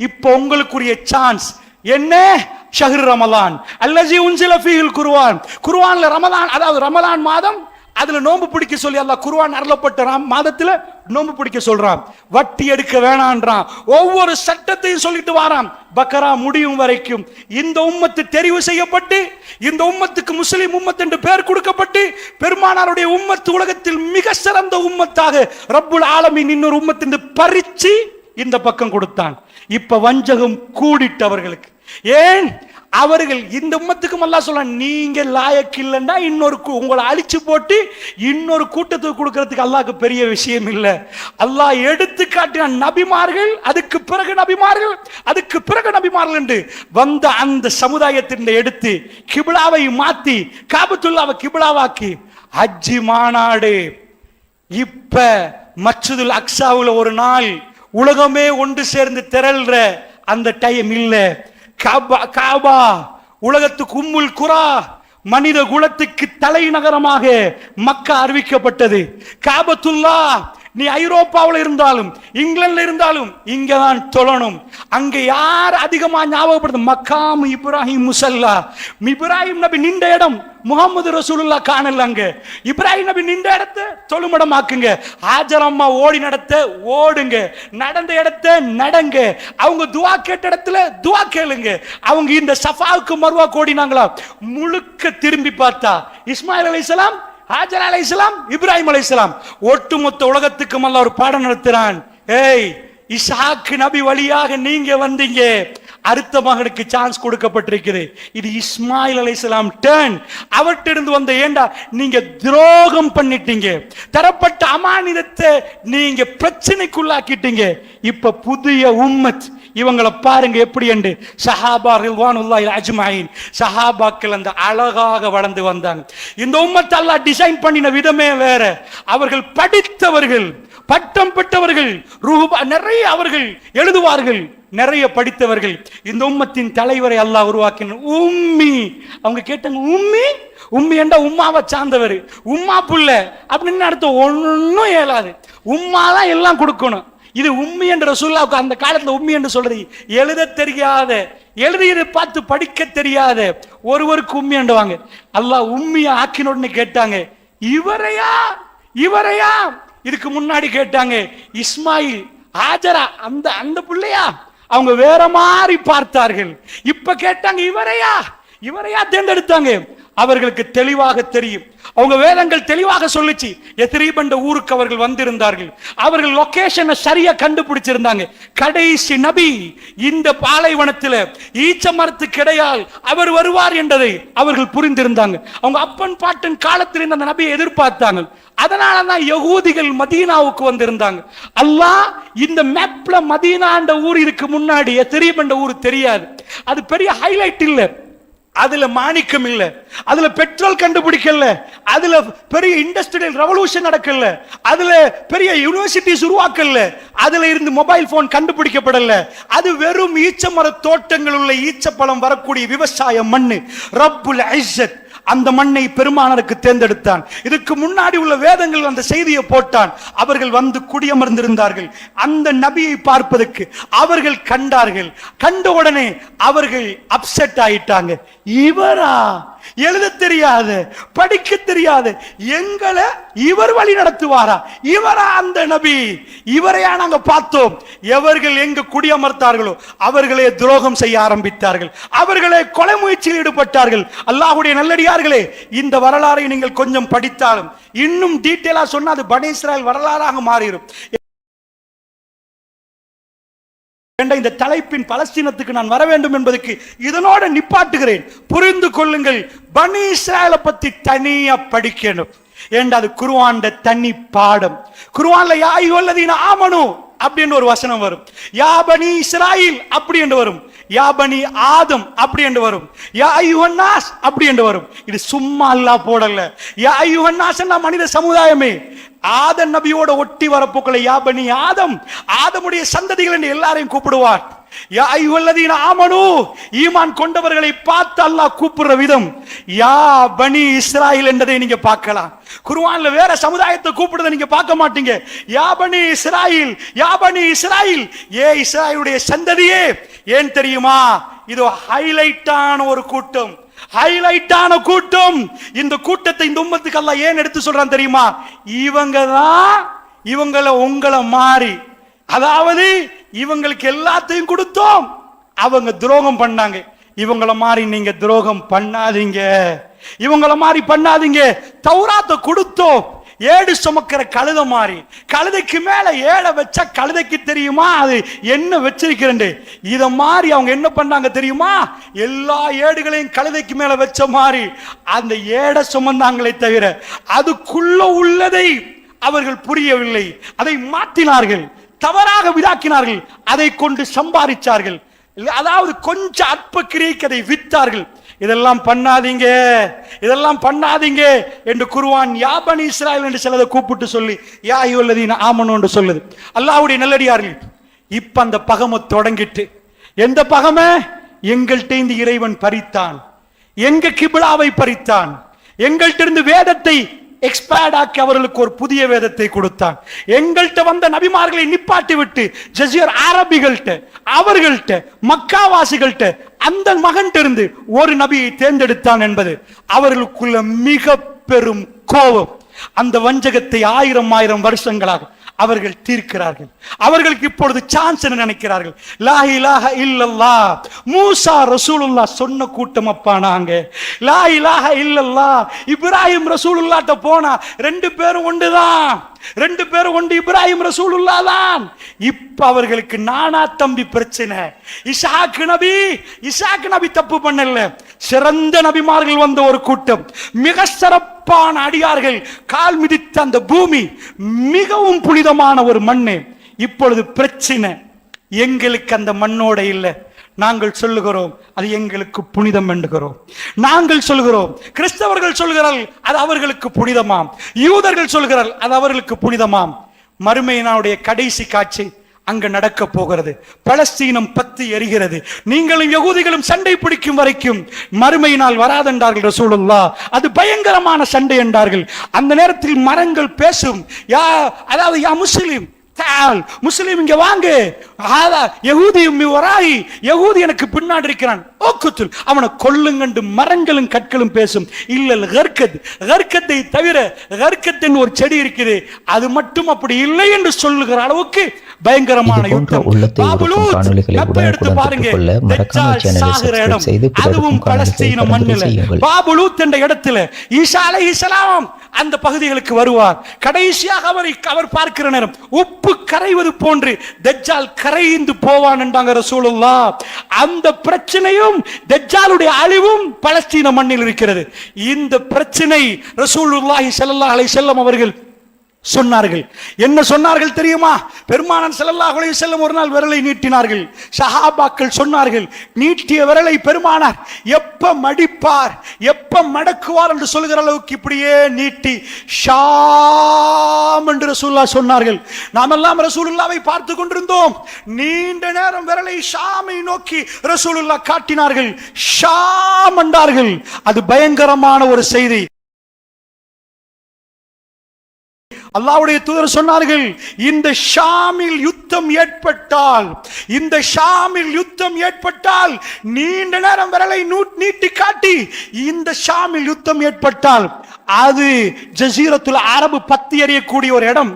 இப்போ உங்களுக்குரிய சான்ஸ் என்ன? ஷஹ்ரு ரமலான் அல்லஸி உன்சில ஃபீஹில் குர்ஆன். குர்ஆன்ல ரமலான், அதாவது ரமலான் மாதம், அதுல நோன்பு பிடிக்க சொல்லி அல்லாஹ் குர்ஆன் அருளப்பட்ட மாதத்துல நோன்பு பிடிக்க சொல்றான். வட்டி எடுக்க வேணான்றான். ஒவ்வொரு சட்டத்தையும் சொல்லிட்டு வாரான். பக்கரா முடியும் வரைக்கும் இந்த உம்மத்து தெரிவு செய்யப்பட்டு, இந்த உம்மத்துக்கு முஸ்லிம் உம்மத் என்று பெயர் கொடுக்கப்பட்டு, பெருமானாருடைய உம்மத்து உலகத்தில் மிக சிறந்த உம்மத்தாக ரப்புல் ஆலமீன் இன்னொரு உம்மத்தின் பறிச்சு இந்த பக்கம் கொடுத்தான். இப்ப வஞ்சகம் கூடிட்டவர்களுக்கு. ஏன்? அவர்கள் இந்த உம்மத்துக்கும் அல்லாஹ் சொல்ல, நீங்க லாயக்கு இல்லைன்னா இன்னொரு உங்களை அழிச்சு போட்டு இன்னொரு கூட்டத்துக்கு கொடுக்கறதுக்கு அல்லாஹ்க்கு பெரிய விஷயம் இல்லை. அல்லாஹ் எடுத்து காட்டின நபிமார்கள், அதுக்கு பிறகு நபிமார்கள், அதுக்கு பிறகு நபிமார்கள் என்று வந்த அந்த சமுதாயத்தின் எடுத்து கிபிலாவை மாத்தி காபத்துல்லாவை கிபிலாவாக்கி ஹஜ்ஜி மாநாடு. இப்ப மஸ்ஜிதுல் அக்ஸாவுல ஒரு நாள் உலகமே ஒன்று சேர்ந்து திரள்ற அந்த டைம் இல்ல. காபா உலகத்துக்கு உம்முல் குரா, மனித குலத்துக்கு தலைநகரமாக மக்கா அறிவிக்கப்பட்டது. காபத்துல்லா, நீ ஐரோப்பாவில் இருந்தாலும் இங்கிலாந்துல இருந்தாலும் இங்கதான் தொழணும். அங்க யார் அதிகமா ஞாபகப்படுத்த? மக்காம் இப்ராஹிம் முசல்லா. இப்ராஹிம் நபி நின்ற இடம் முகமது ரசூலுல்லா காணல. அங்க இப்ராஹிம் நபி நின்ற இடத்தை தொழுமிடமாக்குங்க. ஹாஜர் அம்மா ஓடி நடத்த ஓடுங்க, நடந்த இடத்த நடங்க. அவங்க துவா கேட்ட இடத்துல துவா கேளுங்க. அவங்க இந்த சஃபாவுக்கு மர்வா கோடினாங்களா, முழுக்க திரும்பி பார்த்தா இஸ்மாயில் அலைஹிஸ்ஸலாம், ஹாஜர் அலைஹிஸ்ஸலாம், இப்ராஹிம் அலைஹிஸ்ஸலாம். ஒட்டுமொத்த உலகத்துக்கும் அல்லாஹ் ஒரு பாடம் நடத்துறான். ஏய், இஸ்ஹாக் நபி வழியாக நீங்க வந்தீங்க, அடுத்த மகனுக்கு சான்ஸ் கொடுக்கப்பட்டிருக்குது. இது இஸ்மாயில் அலைஹிஸ்ஸலாம் டர்ன். அவர்கிட்ட இருந்து வந்த, ஏண்டா நீங்க துரோகம் பண்ணிட்டீங்க, தரப்பட்ட அமானிதத்தை நீங்க பிரச்சனைக்குள்ளாக்கிட்டீங்க. இப்ப புதிய உம்மத் இவங்களை பாருங்க எப்படி என்று. சஹாபா ரில்வானுல்லாஹி அஜ்மஈன், சஹாபாக்கள் அந்த அழகாக வளர்ந்து வந்தாங்க. இந்த உம்மத்தை அல்லாஹ் டிசைன் பண்ணின விதமே வேற. அவர்கள் படித்தவர்கள், பட்டம் பெற்றவர்கள், நிறைய அவர்கள் எழுதுவார்கள், நிறைய படித்தவர்கள். இந்த உம்மத்தின் தலைவரை அல்லாஹ் உருவாக்கினார். உம்மி. அவங்க கேட்டாங்க, உம்மி உம்மி என்றா உம்மாவை சார்ந்தவர், உம்மா புள்ள அப்படின்னு அர்த்தம். ஒன்னும் இயலாது, உம்மாதான் எல்லாம் கொடுக்கணும். இது உம்மி என்ற ரசூலுல்லாஹ்வுக்கு அந்த காலத்துல உம்மி என்று சொல்றது எழுத தெரியாத, எழுதியதை பார்த்து படிக்க தெரியாத ஒருவருக்கு உம்மி என்றுவாங்க. அல்லாஹ் உம்மிய ஆக்கின உடனே கேட்டாங்க, இவரையா இவரையா? இதுக்கு முன்னாடி கேட்டாங்க இஸ்மாயில், ஹாஜரா, அந்த அந்த பிள்ளையா? அவங்க வேற மாதிரி பார்த்தார்கள். இப்ப கேட்டாங்க இவரையா இவரையா தேர்ந்தெடுத்தாங்க. அவர்களுக்கு தெளிவாக தெரியும், அவங்க வேதங்கள் தெளிவாக சொல்லிச்சு. எத்ரீப் என்ற ஊருக்கு அவர்கள் வந்திருந்தார்கள். அவர்கள் லொகேஷனை சரியா கண்டுபிடிச்சிருந்தாங்க. கடைசி நபி இந்த பாலைவனத்தில் ஈச்ச மரத்து கிடையால் அவர் வருவார் என்பதை அவர்கள் புரிந்திருந்தாங்க. அவங்க அப்பன் பாட்டன் காலத்தில் அந்த நபியை எதிர்பார்த்தாங்க. அதனாலதான் யகூதிகள் மதீனாவுக்கு வந்திருந்தாங்க. அல்லாஹ் இந்த மேப்ல மதீனா என்ற ஊர் இருக்கு, முன்னாடி எத்ரீப் என்ற ஊர் தெரியாது. அது பெரிய ஹைலைட் இல்ல, அதுல மாணிக்கம் இல்ல, அதுல பெட்ரோல் கண்டுபிடிக்கல, அதுல பெரிய இண்டஸ்ட்ரியல் ரெவல்யூஷன் நடக்கல, அதுல பெரிய யூனிவர்சிட்டிஸ் உருவாக்கல, அதுல இருந்து மொபைல் போன் கண்டுபிடிக்கப்படல. அது வெறும் ஈச்ச மர தோட்டங்கள் உள்ள ஈச்சப்பழம் வரக்கூடிய விவசாய மண்ணு. ரப்புல் இஸ்ஸத் அந்த மண்ணை பெருமானாருக்கு தேர்ந்தெடுத்தான். இதுக்கு முன்னாடி உள்ள வேதங்கள் அந்த செய்தியை போட்டான். அவர்கள் வந்து குடியமர்ந்திருந்தார்கள். அந்த நபியை பார்ப்பதற்கு அவர்கள் கண்டார்கள். கண்ட உடனே அவர்கள் அப்செட் ஆயிட்டாங்க. இவரா? எழுத தெரியாத, படிக்க தெரியாத எங்களை இவர் வழி நடத்துவாரா? இவரா அந்த நபி? இவரையா நாங்க பார்த்தோம்? எவர்கள் எங்க குடியமர்த்தார்களோ அவர்களே துரோகம் செய்ய ஆரம்பித்தார்கள், அவர்களே கொலை முயற்சியில் ஈடுபட்டார்கள். அல்லாஹ்வுடைய நல்லடியார்களே, இந்த வரலாறை நீங்கள் கொஞ்சம் படித்தாலும் இன்னும் டீட்டெயிலா சொன்னா அது பனி இஸ்ராயேல் வரலாறாக மாறிடும். இந்த தலைப்பின் பலஸ்தீனத்துக்கு நான் வர வேண்டும் என்பதற்கு இதனோட நிப்பாட்டுகிறேன். புரிந்து கொள்ளுங்கள், பனி இஸ்ராயேலை பத்தி தனியா படிக்கணும். ஏண்டா அது குர்ஆன்ல தனி பாடம். குர்ஆன்ல யா அய்யுஹல்லதீன ஆமனு அப்படின்னு ஒரு வசனம் வரும், யா பனி இஸ்ராயில் அப்படி என்று வரும், யா பனி ஆதம் அப்படி என்று வரும், யா அய்யுஹன் நாஸ் அப்படி என்று வரும். இது சும்மா அல்லாஹ் போடல. யா அய்யுஹன் நாஸ் மனித சமுதாயமே. ஆதம் நபியோட ஒட்டி வரப்போக்களை யா பனி ஆதம், ஆதமுடைய சந்ததிகள் என்று எல்லாரையும் கூப்பிடுவார். யா அய்யுஹல்லதீன ஆமனூ, ஈமான் கொண்டவர்களை பார்த்து அல்லாஹ் கூப்பிடுற விதம் யா பனி இஸ்ராயில் என்றதை நீங்க பார்க்கலாம். குர்ஆன்ல வேற சமுதாயத்தை கூப்பிடுறதை நீங்க பார்க்க மாட்டீங்க. யா பனி இஸ்ராயில், யா பனி இஸ்ராயில், ஏ இஸ்ராயலுடைய சந்ததியே. ஏன் தெரியுமா? இது ஹைலைட்டான ஒரு கூட்டம், ஹைலைட்டான கூட்டம். இந்த கூட்டத்தை இந்த உம்மத்துக்கு அல்லாஹ் ஏன் எடுத்து சொல்றான் தெரியுமா? இவங்க தான் உங்களை மாறி, அதாவது இவங்களுக்கு எல்லாத்தையும் கொடுத்தோம், அவங்க துரோகம் பண்ணாங்க. இவங்கள மாதிரி நீங்க துரோகம் பண்ணாதீங்க, இவங்கள மாதிரி பண்ணாதீங்க. தௌராத்தை கொடுத்தோம், ஏடு சுமக்கிற கழுதை மாதிரி, கழுதைக்கு மேல ஏட வச்சா கழுதைக்கு தெரியுமா அது என்ன வச்சிருக்கிறேன். இத மாதிரி அவங்க என்ன பண்ணாங்க தெரியுமா? எல்லா ஏடுகளையும் கழுதைக்கு மேல வச்ச மாதிரி அந்த ஏட சுமந்தாங்களே தவிர அதுக்குள்ள உள்ளதை அவர்கள் புரியவில்லை. அதை மாற்றினார்கள், தவறாக விதாக்கினார்கள், அதை கொண்டு சம்பாதிச்சார்கள். அதாவது கொஞ்சம் அற்ப கிரியைக்கு அதை வித்தார்கள். இதெல்லாம் பண்ணாதீங்க, இதெல்லாம் பண்ணாதீங்க என்று குர்ஆன் யா பனி இஸ்ராயில் என்று சிலதை கூப்பிட்டு சொல்லி யா அய்யுஹல்லதீன ஆமனூ என்று சொல்லுது. அல்லாஹ்வுடைய நல்லடியார்கள், இப்ப அந்த பகமை தொடங்கிட்டு, எந்த பகமை? எங்கள்கிட்ட இந்த இறைவன் பறித்தான், எங்க கிபிலாவை பறித்தான், எங்கள்கிட்ட இருந்து வேதத்தை எக்ஸ்பயர்ட் ஆக்கி அவர்களுக்கு ஒரு புதிய வேதத்தை கொடுத்தான். எங்கள்கிட்ட வந்த நபிமார்களை நிப்பாட்டி விட்டு ஜஸீர் அரபிகள்கிட்ட, அவர்கள்ட்ட, மக்காவாசிகள்கிட்ட அந்த மகன் இருந்து ஒரு நபியை தேர்ந்தெடுத்தான் என்பது அவர்களுக்குள்ள மிக பெரும் கோபம். அந்த வஞ்சகத்தை ஆயிரம் வருஷங்களாக அவர்கள் தீர்க்கிறார்கள். அவர்களுக்கு இப்பொழுது சான்ஸ் என்ன நினைக்கிறார்கள்? லா இலாஹ இல்லல்லாஹ், மூசா ரசூலுல்லாஹ் சொன்ன கூட்டம் அப்பா நாங்க. லா இலாஹ இல்லல்லாஹ், இப்ராஹிம் ரசூலுல்லாஹ்ட்ட போனா ரெண்டு பேரும் ஒன்றுதான், ரெண்டு பேரும் ஒன்று, இப்ராஹிம் ரசூலுல்லாஹ் தான். இப்ப அவர்களுக்கு நானா தம்பி பிரச்சனை. இசாக் நபி தப்பு பண்ணல, சிறந்த நபிமார்கள் வந்த ஒரு கூட்டம், மிக சிறப்பான அடியார்கள் கால் மிதித்த அந்த பூமி மிகவும் புனிதமான ஒரு மண்ணு. இப்பொழுது பிரச்சனை எங்களுக்கு அந்த மண்ணோட இல்லை. நாங்கள் சொல்லுகிறோம் அது எங்களுக்கு புனிதம் என்கிறோம். நாங்கள் சொல்கிறோம், கிறிஸ்தவர்கள் சொல்கிறார்கள் அது அவர்களுக்கு புனிதமாம், யூதர்கள் சொல்கிறார்கள் அது அவர்களுக்கு புனிதமாம். மறுமையினுடைய கடைசி காட்சி அங்க நடக்க போகிறது. பலஸ்தீனம் பத்தி எரிகிறது. நீங்களும் யகூதிகளும் சண்டை பிடிக்கும் வரைக்கும் மறுமை நாள் வராதென்றார்கள் ரசூலுல்லாஹ். அது பயங்கரமான சண்டை என்றார்கள். அந்த நேரத்தில் மரங்கள் பேசும், அதாவது யா முஸ்லிம் முஸ்லிம் இங்க வாங்க, யகூதி எனக்கு பின்னாடி இருக்கிறான், அவனை கொல்லுங்கண்டு மரங்களும் கற்களும் பேசும். இல்ல கர்க்கத்தை தவிர கர்க்கத்தின் ஒரு செடி இருக்குது, அது மட்டும் அப்படி இல்லை என்று சொல்லுகிற அளவுக்கு பயங்கரமான யுத்தம். எடுத்து பாருங்க, அதுவும் பலஸ்தீன மண்ணில் பாபுலூத் என்ற இடத்துல ஈசா அலைஹிஸ்ஸலாம் அந்த பகுதிகளுக்கு வருவார். கடைசியாக அவர் பார்க்கிற நேரம் உப்பு கரைவது போன்று தஜ்ஜால் கரைந்து போவான் என்றாங்க ரசூலுல்லாஹ். அந்த பிரச்சனையும் தஜ்ஜாலுடைய அழிவும் பலஸ்தீன மண்ணில் இருக்கிறது. இந்த பிரச்சனை ரசூலுல்லாஹி ஸல்லல்லாஹு அலைஹி வஸல்லம் அவர்கள் சொன்னார்கள். என்ன சொன்னார்கள் தெரியுமா? பெருமானார் ஸல்லல்லாஹு அலைஹி வஸல்லம் ஒரு நாள் விரலை நீட்டினார்கள். சஹாபாக்கள் சொன்னார்கள், நீட்டிய விரலை பெருமானார் எப்ப மடிப்பார், எப்ப மடக்குவார் என்று சொல்கிற அளவுக்கு இப்படியே நீட்டி ஷாம் என்று ரசூலுல்லாஹ் சொன்னார்கள். நாமெல்லாம் ரசூலுல்லாஹ்வை பார்த்து கொண்டிருந்தோம். நீண்ட நேரம் விரலை ஷாமை நோக்கி ரசூலுல்லாஹ் காட்டினார்கள், ஷாம் என்றார்கள். அது பயங்கரமான ஒரு செய்தி. அல்லாஹ்வுடைய தூதர் சொன்னார்கள், இந்த ஷாமில் யுத்தம் ஏற்பட்டால், இந்த ஷாமில் யுத்தம் ஏற்பட்டால், நீண்ட நேரம் விரலை நீட்டி காட்டி இந்த ஷாமில் யுத்தம் ஏற்பட்டால் அது ஜஸீரத்துல் அரபு பத்தி எறியக்கூடிய ஒரு இடம்.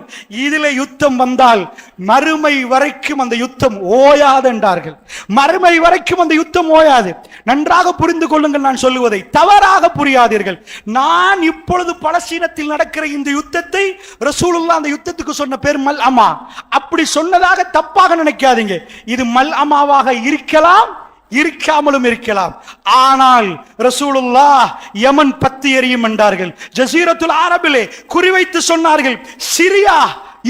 இதில் யுத்தம் வந்தால் மறுமை வரைக்கும் அந்த யுத்தம் ஓயாது என்றார்கள். மறுமை வரைக்கும் அந்த யுத்தம் ஓயாது. நன்றாக புரிந்து கொள்ளுங்கள், நான் சொல்லுவதை தவறாக புரியாதீர்கள். நான் இப்பொழுது பலஸ்தீனத்தில் நடக்கிற இந்த யுத்தத்தை ரசூலுல்லாஹ் அந்த யுத்தத்துக்கு சொன்ன பேர் மல் அமா. அப்படி சொன்னதாக தப்பாக நினைக்காதீங்க. இது மல் அமாவாக இருக்கலாம், இருக்காமலும் இருக்கலாம். ஆனால் ரசூலுல்லாஹ் யமன் பத்தி எரியும் என்றார்கள். ஜஸீரத்துல் அரபிலே குறிவைத்து சொன்னார்கள், சிரியா,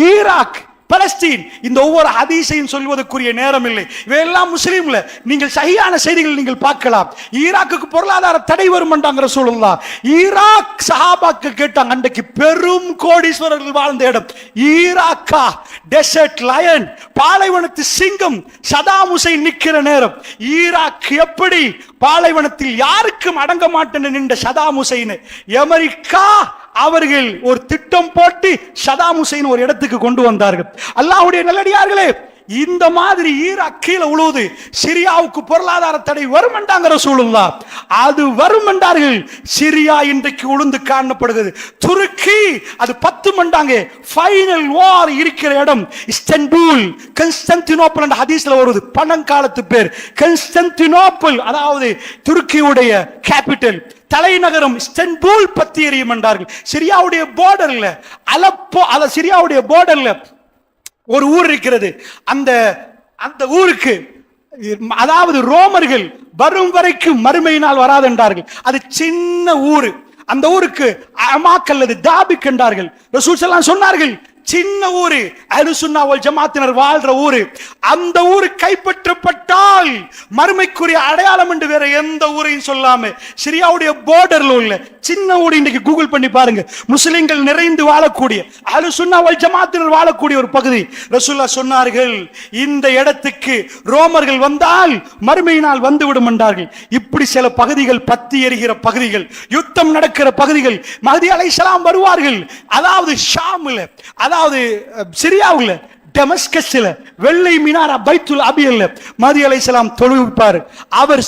ஈராக், பலஸ்தீன். இந்த ஒவ்வொரு ஹதீஸையும் சொல்வதற்குரிய நேரம் இல்லை. இவையெல்லாம் முஸ்லீம்ல நீங்கள் சஹீஹான செய்திகள் நீங்கள் பார்க்கலாம். ஈராக்குக்கு பொருளாதார தடை வரும் என்றாங்க ரசூலுல்லாஹ். ஈராக் சஹாபாக்கள் கேட்டாங்க, அன்றைக்கு பெரும் கோடீஸ்வரர்கள் வாழ்ந்த இடம் ஈராக்கா? டெசர்ட் லயன், பாலைவனத்து சிங்கம் சதாம் ஹுசைன் நிற்கிற நேரம். ஈராக் எப்படி பாலைவனத்தில் யாருக்கும் அடங்க மாட்டேன்னு நின்ற சதாம் ஹுசைன், அமெரிக்கா அவர்கள் ஒரு திட்டம் போட்டு சதாம் ஹுசைன் ஒரு இடத்துக்கு கொண்டு வந்தார்கள். அல்லாஹ்வுடைய நல்லடியார்களே, இந்த மாதிரி ஈராக் கீழே உழுவுது. சிரியாவுக்கு பொருளாதார தடை வரும் என்றாங்க ரசூலுல்லாஹ். அது வரும் என்றார்கள். சிரியா இன்றைக்கு உளுந்து காணப்படுகிறது. துருக்கி அது 10 மண்டாங்க. ஃபைனல் வார் இருக்கிற இடம் இஸ்தான்புல், கான்ஸ்டான்டினோப்பிள் என்ற ஹதீஸ்ல வருது. பழங்காலத்து பேர் கான்ஸ்டான்டினோப்பிள், அதாவது துருக்கியுடைய கேபிட்டல் தலைநகரம் இஸ்தான்புல் பத்தி எரியும் என்றார்கள். சிரியாவுடைய பார்டர்ல அலப்போ, அத சிரியாவுடைய பார்டர்ல ஒரு ஊர் இருக்கிறது. அந்த அந்த ஊருக்கு, அதாவது ரோமர்கள் வரும் வரைக்கும் மறுமையினால் வராது என்றார்கள். அது சின்ன ஊரு. அந்த ஊருக்கு அமாக் அல்லது தாபிக் என்றார்கள். ரசூல் ஸல்லல்லாஹு அலைஹி வஸல்லம் சொன்னார்கள், சின்ன ஊரு, அஹ்லுஸ் சுன்னா வல் ஜமாத்தினர் வாழ்ற ஊரு. அந்த ஊரு கைப்பற்றப்பட்டால் மறுமைக்குரிய அடையாளம் என்று வேற எந்த ஊரையும் சொல்லாம சிரியாவுடைய பார்டர்ல உள்ள சின்ன ஊர். இன்றைக்கு கூகுள் பண்ணி பாருங்க, முஸ்லிம்கள் நிறைந்து வாழக்கூடிய, அஹ்லுஸ் சுன்னா வல் ஜமாத்தினர் வாழக்கூடிய ஒரு பகுதி. ரசூலுல்லாஹ் சொன்னார்கள், இந்த இடத்துக்கு ரோமர்கள் வந்தால் மறுமையினால் வந்து விடும் என்றார்கள். இப்படி சில பகுதிகள் பத்தி எரிகிற பகுதிகள், யுத்தம் நடக்கிற பகுதிகள். மஹ்தி அலைஹிஸ்ஸலாம் வருவார்கள். அதாவது ஷாம்ல, அதாவது சிரியாவுல டெமஸ்கஸ்ல வெள்ளை மினாரா பைத்துல் அபியல்ல மஹ்தி அலைஹிஸ்ஸலாம் தொழுவிப்பார். அவர்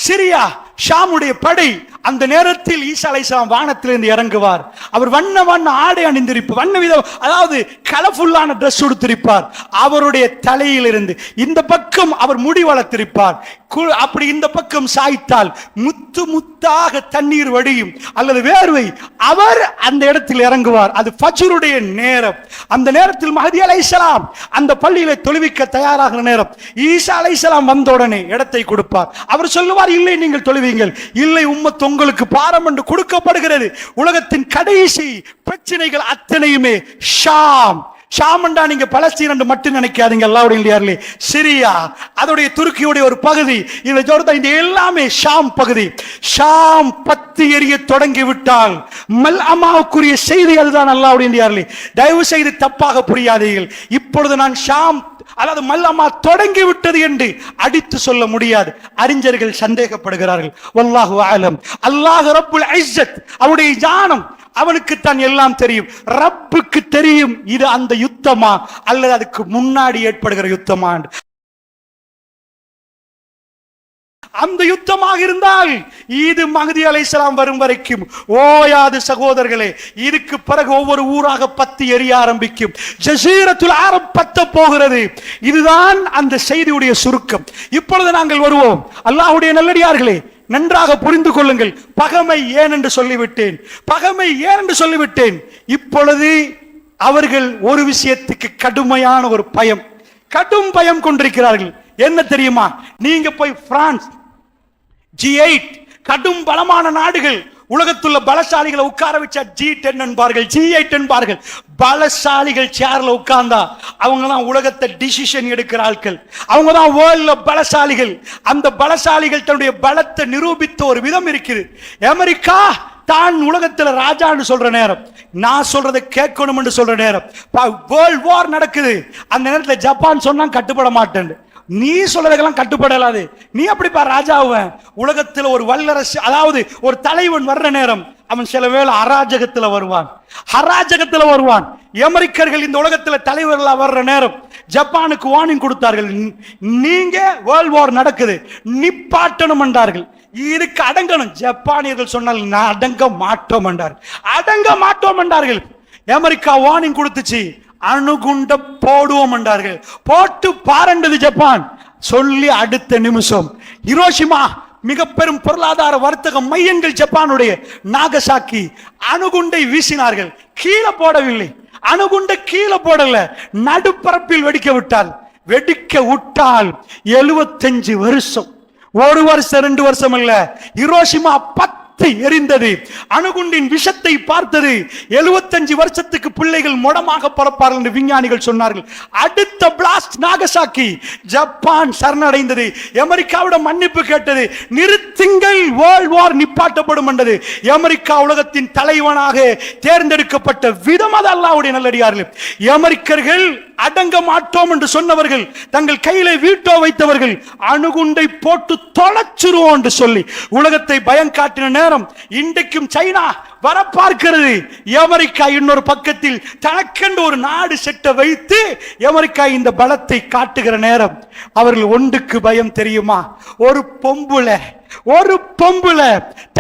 சிரியா ஷாமுடைய படை. அந்த நேரத்தில் ஈசா அலைஹிஸ்ஸலாம் வானத்திலிருந்து இறங்குவார். அவர் வண்ண வண்ண ஆடை அணிந்திருப்பார், வண்ண விதம், அதாவது கலர்ஃபுல்லான ட்ரெஸ் உடுத்திருப்பார். அவருடைய தலையிலிருந்து இந்த பக்கம் அவர் முடி வளர்த்திருப்பார். அப்படி இந்த பக்கம் சாய்த்தால் முத்து முத்தாக தண்ணீர் வடியும் அல்லது வேர்வை. அவர் அந்த இடத்தில் இறங்குவார். அது ஃபஜ்ருடைய நேரம். அந்த நேரத்தில் மஹ்தி அலைஹிஸ்ஸலாம் அந்த பள்ளியில தொழுவிக்க தயாராகிற நேரம். ஈசா அலைஹிஸ்ஸலாம் வந்த உடனே இடத்தை கொடுப்பார். அவர் சொல்லுவார், இல்லை நீங்கள் தொழுவீங்கள், இல்லை உம்மத் உங்களுக்கு பாரம் என்று கொடுக்கப்படுகிறது. உலகத்தின் கடைசி பிரச்சனைகள் அத்தனையுமே ஷாம். ஷாமண்டா நீங்க பலஸ்தீன் என்று மட்டும் நினைக்காதீங்க. அல்லாஹ்வுடைய சிரியா, அதோடைய துருக்கியுடைய ஒரு பகுதி, இந்த எல்லாமே ஷாம் பகுதி. ஷாம் பத்தி எரிய தொடங்கி விட்டால் மல்அமாவுக்குரிய செய்தி அதுதான். அல்லாஹ்வுடைய தயவு செய்து தப்பாக புரியாதீர்கள். இப்பொழுது நான் ஷாம், அதாவது மல்லமா தொடங்கி விட்டது என்று அடித்து சொல்ல முடியாது. அறிஞர்கள் சந்தேகப்படுகிறார்கள். வல்லாஹு அலம். அல்லாஹ் ரப்புல் இஸ்ஸத், அவருடைய ஞானம், அவனுக்கு தான் எல்லாம் தெரியும். ரப்புக்கு தெரியும் இது அந்த யுத்தமா அல்லது அதுக்கு முன்னாடி ஏற்படுகிற யுத்தமா. அந்த யுத்தமாக இருந்தால் இது மஹ்தி அலைஹிஸ்ஸலாம் வரும் வரைக்கும் ஓயாது சகோதரர்களே. இதுக்கு பிறகு ஒவ்வொரு ஊராக பத்தி எரிய ஆரம்பிக்கும். ஜஸீரத்துல் அரப் பத்த போகிறது. இதுதான் அந்த செய்தியுடைய சுருக்கம். இப்பொழுது நாங்கள் வருவோம். அல்லாஹ்வுடைய நல்லடியார்களே, நன்றாக புரிந்து கொள்ளுங்கள். பகைமை ஏன் என்று சொல்லிவிட்டேன், பகைமை ஏன் என்று சொல்லிவிட்டேன். இப்பொழுது அவர்கள் ஒரு விஷயத்துக்கு கடுமையான ஒரு பயம், கடும் பயம் கொண்டிருக்கிறார்கள். என்ன தெரியுமா? நீங்க போய் பிரான்ஸ், G8 கடும் பலமான நாடுகள், உலகத்துள்ள பலசாலிகளை உட்கார வச்சா G10 என்பார்கள், G8 என்பார்கள். பலசாலிகள் சேர்ல உட்கார்ந்தா அவங்க தான் உலகத்தை டிசிஷன் எடுக்கிற ஆட்கள். அவங்க தான் வேர்ல்ட்ல பலசாலிகள். அந்த பலசாலிகள் தன்னுடைய பலத்தை நிரூபித்த ஒரு விதம் இருக்குது. அமெரிக்கா தான் உலகத்துல ராஜான்னு சொல்ற நேரம், நான் சொல்றதை கேட்கணும் என்று சொல்ற நேரம், வேர்ல்ட் வார் நடக்குது. அந்த நேரத்தில் ஜப்பான் சொன்னா கட்டுப்பட மாட்டேன், நீ சொல்றதுக்கெல்லாம் கட்டுப்படலாது, நீ அப்படிப்பா ராஜாவுவன். உலகத்தில் ஒரு வல்லரசு, அதாவது ஒரு தலைவன் வர்ற நேரம் அவன் சில வேளை அராஜகத்துல வருவான், அராஜகத்துல வருவான். அமெரிக்கர்கள் இந்த உலகத்துல தலைவர்களா வர்ற நேரம் ஜப்பானுக்கு வார்னிங் கொடுத்தார்கள், நீங்க வேர்ல்ட் வார் நடக்குது, நிப்பாட்டணும் என்றார்கள். இதுக்கு அடங்கணும். ஜப்பானியர்கள் சொன்னால் நான் அடங்க மாட்டோம் என்றார்கள், அடங்க மாட்டோம் என்றார்கள். அமெரிக்கா வார்னிங் கொடுத்துச்சு, அணுகுண்ட போடுவோம் என்றார்கள். போட்டு பாரண்டது ஜப்பான். சொல்லி அடுத்த நிமிஷம் ஹிரோஷிமா, மிக பெரும் பொருளாதார வர்த்தக மையங்கள் ஜப்பானுடைய நாகசாக்கி, அணுகுண்டை வீசினார்கள். கீழே போடவில்லை, அணுகுண்டை கீழே போடல, நடுப்பரப்பில் வெடிக்க விட்டால். வெடிக்க விட்டால் 75 வருஷம், ஒரு வருஷம் 2 வருஷம் இல்ல, ஹிரோஷிமா 10 சுட்டு எரிந்தது. அணுகுண்டின் விஷத்தை பார்த்தது. 75 வருஷத்துக்கு பிள்ளைகள் முடமாக பிறப்பார்கள் என்று விஞ்ஞானிகள் சொன்னார்கள். அடுத்த பிளாஸ்ட் நாகசாக்கி, ஜப்பான் சரணடைந்தது. அமெரிக்காவிடம் மன்னிப்பு கேட்டது. நிறுத்துங்கள், வேர்ல்ட் வார் நிப்பாட்டப்படும் என்றது. அமெரிக்கா உலகத்தின் தலைவனாக தேர்ந்தெடுக்கப்பட்ட விதம் அது அல்லாஹ்வுடைய நல்லடியார்கள். அமெரிக்கர்கள் அடங்க மாட்டோம் என்று சொன்னவர்கள், தங்கள் கையில வீட்டோ வைத்தவர்கள், அணுகுண்டை போட்டு தொலைச்சிருவோம் என்று சொல்லி உலகத்தை பயம் காட்டின நேரம் இன்றைக்கும் சைனா வர பார்க்கிறது. அமெரிக்கா இன்னொரு பக்கத்தில் தனக்கென்று ஒரு நாடு செட்ட வைத்து அமெரிக்கா இந்த பலத்தை காட்டுகிற நேரம் அவர்கள் ஒன்றுக்கு பயம் தெரியுமா? ஒரு பொம்புல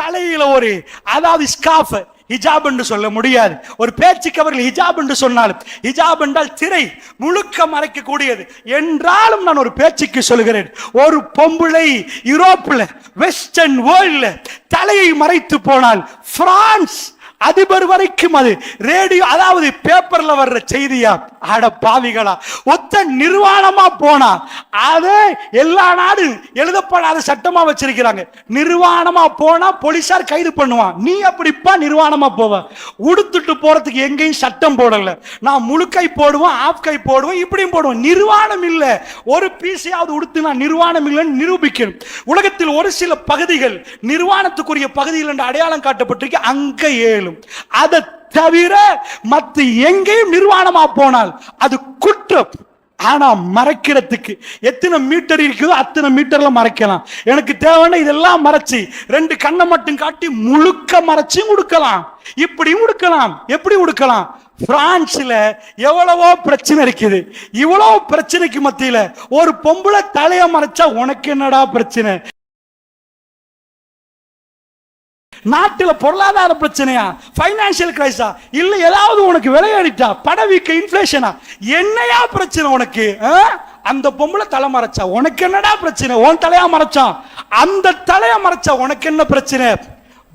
தலையில ஒரு, அதாவது ஸ்கார்ஃப், ஹிஜாப் என்று சொல்ல முடியாது, ஒரு பேச்சுக்கு அவர்கள் ஹிஜாப் என்று சொன்னாலும், ஹிஜாப் என்றால் திரை முழுக்க மறைக்கக்கூடியது என்றாலும் நான் ஒரு பேச்சுக்கு சொல்கிறேன், ஒரு பொம்பளை யூரோப்ல வெஸ்டர்ன் வேர்ல்ட்ல தலையை மறைத்து போனால் பிரான்ஸ் அதிபர் வரைக்கும் அது ரேடியோ, அதாவது பேப்பர்ல வர்ற செய்தியா? அட பாவிகளா, ஒத்த நிர்வாணமா போனா அதே எல்லா நாடு எழுதப்படாத சட்டமா வச்சிருக்கிறாங்க. நிர்வாணமா போனா போலீசார் கைது பண்ணுவான். நீ அப்படிப்பா நிர்வாணமா போவ? உடுத்துட்டு போறதுக்கு எங்கேயும் சட்டம் போடல. நான் முழுக்கை போடுவேன், ஆஃப் கை போடுவேன், இப்படியும் போடுவேன். நிர்வாணம் இல்ல. ஒரு பீஸையாவது உடுத்து நான் நிர்வாணம் இல்லைன்னு நிரூபிக்கணும். உலகத்தில் ஒரு சில பகுதிகள் நிர்வாணத்துக்குரிய பகுதிகள் என்று அடையாளம் காட்டப்பட்டிருக்கு. அங்க ஏழும். அதை தவிர மற்ற எங்கேயும் நிர்வாணமா போனால் அது குற்றம். ஆனா மறைக்கிறதுக்கு எத்தனை மீட்டர் இருக்குதோ அத்தனை மீட்டர்ல மறைக்கலாம். எனக்கு தேவையான இதெல்லாம் மறைச்சு 2 கண்ணை மட்டும் காட்டி முழுக்க மறைச்சு உடுக்கலாம். இப்படியும் உடுக்கலாம். எப்படி உடுக்கலாம்? பிரான்ஸ்ல எவ்வளவோ பிரச்சனை இருக்குது. இவ்வளவு பிரச்சனைக்கு மத்தியில ஒரு பொம்பளை தலைய மறைச்சா உனக்கு என்னடா பிரச்சனை? நாட்டில் பொருளாதார பிரச்சனையா, பைனான்சியல் கிரைஸா, இல்ல ஏதாவது உனக்கு விலையடிட்டா, பணவீக்க, இன்ஃப்ளேஷனா, என்னையா பிரச்சனை உனக்கு? அந்த பொம்பளை தலை மறைச்சா உனக்கு என்னடா பிரச்சனை? உன் தலையா மறைச்சான், அந்த தலையா மறைச்சா உனக்கு என்ன பிரச்சனை?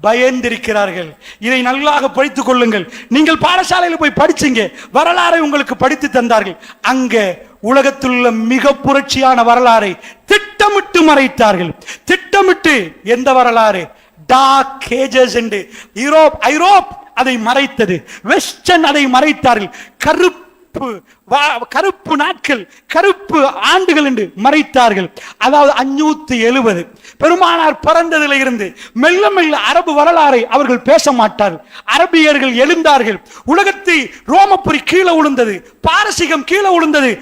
பயந்திருக்கிறார்கள். இதை நல்லாக படித்துக் கொள்ளுங்கள். நீங்கள் பாடசாலையில் போய் படிச்சீங்க, வரலாறை உங்களுக்கு படித்து தந்தார்கள். அங்க உலகத்தில் உள்ள மிக புரட்சியான வரலாறை திட்டமிட்டு மறைத்தார்கள். திட்டமிட்டு. எந்த வரலாறு? டார்க் ஏஜஸ் என்று ஐரோப் அதை மறைத்தது, வெஸ்டர்ன் அதை மறைத்தார்கள். கருப்பு நாட்கள், கருப்பு ஆண்டுகள் என்று மறைத்தார்கள். அதாவது 570 பெருமானார் பிறந்ததில் இருந்து மெல்ல மெல்ல அரபு வரலாறை அவர்கள் பேச மாட்டார்கள். அரபியர்கள் எழுந்தார்கள். உலகத்தை ரோமபுரி கீழே விழுந்தது, பாரசீகம் கீழே விழுந்தது.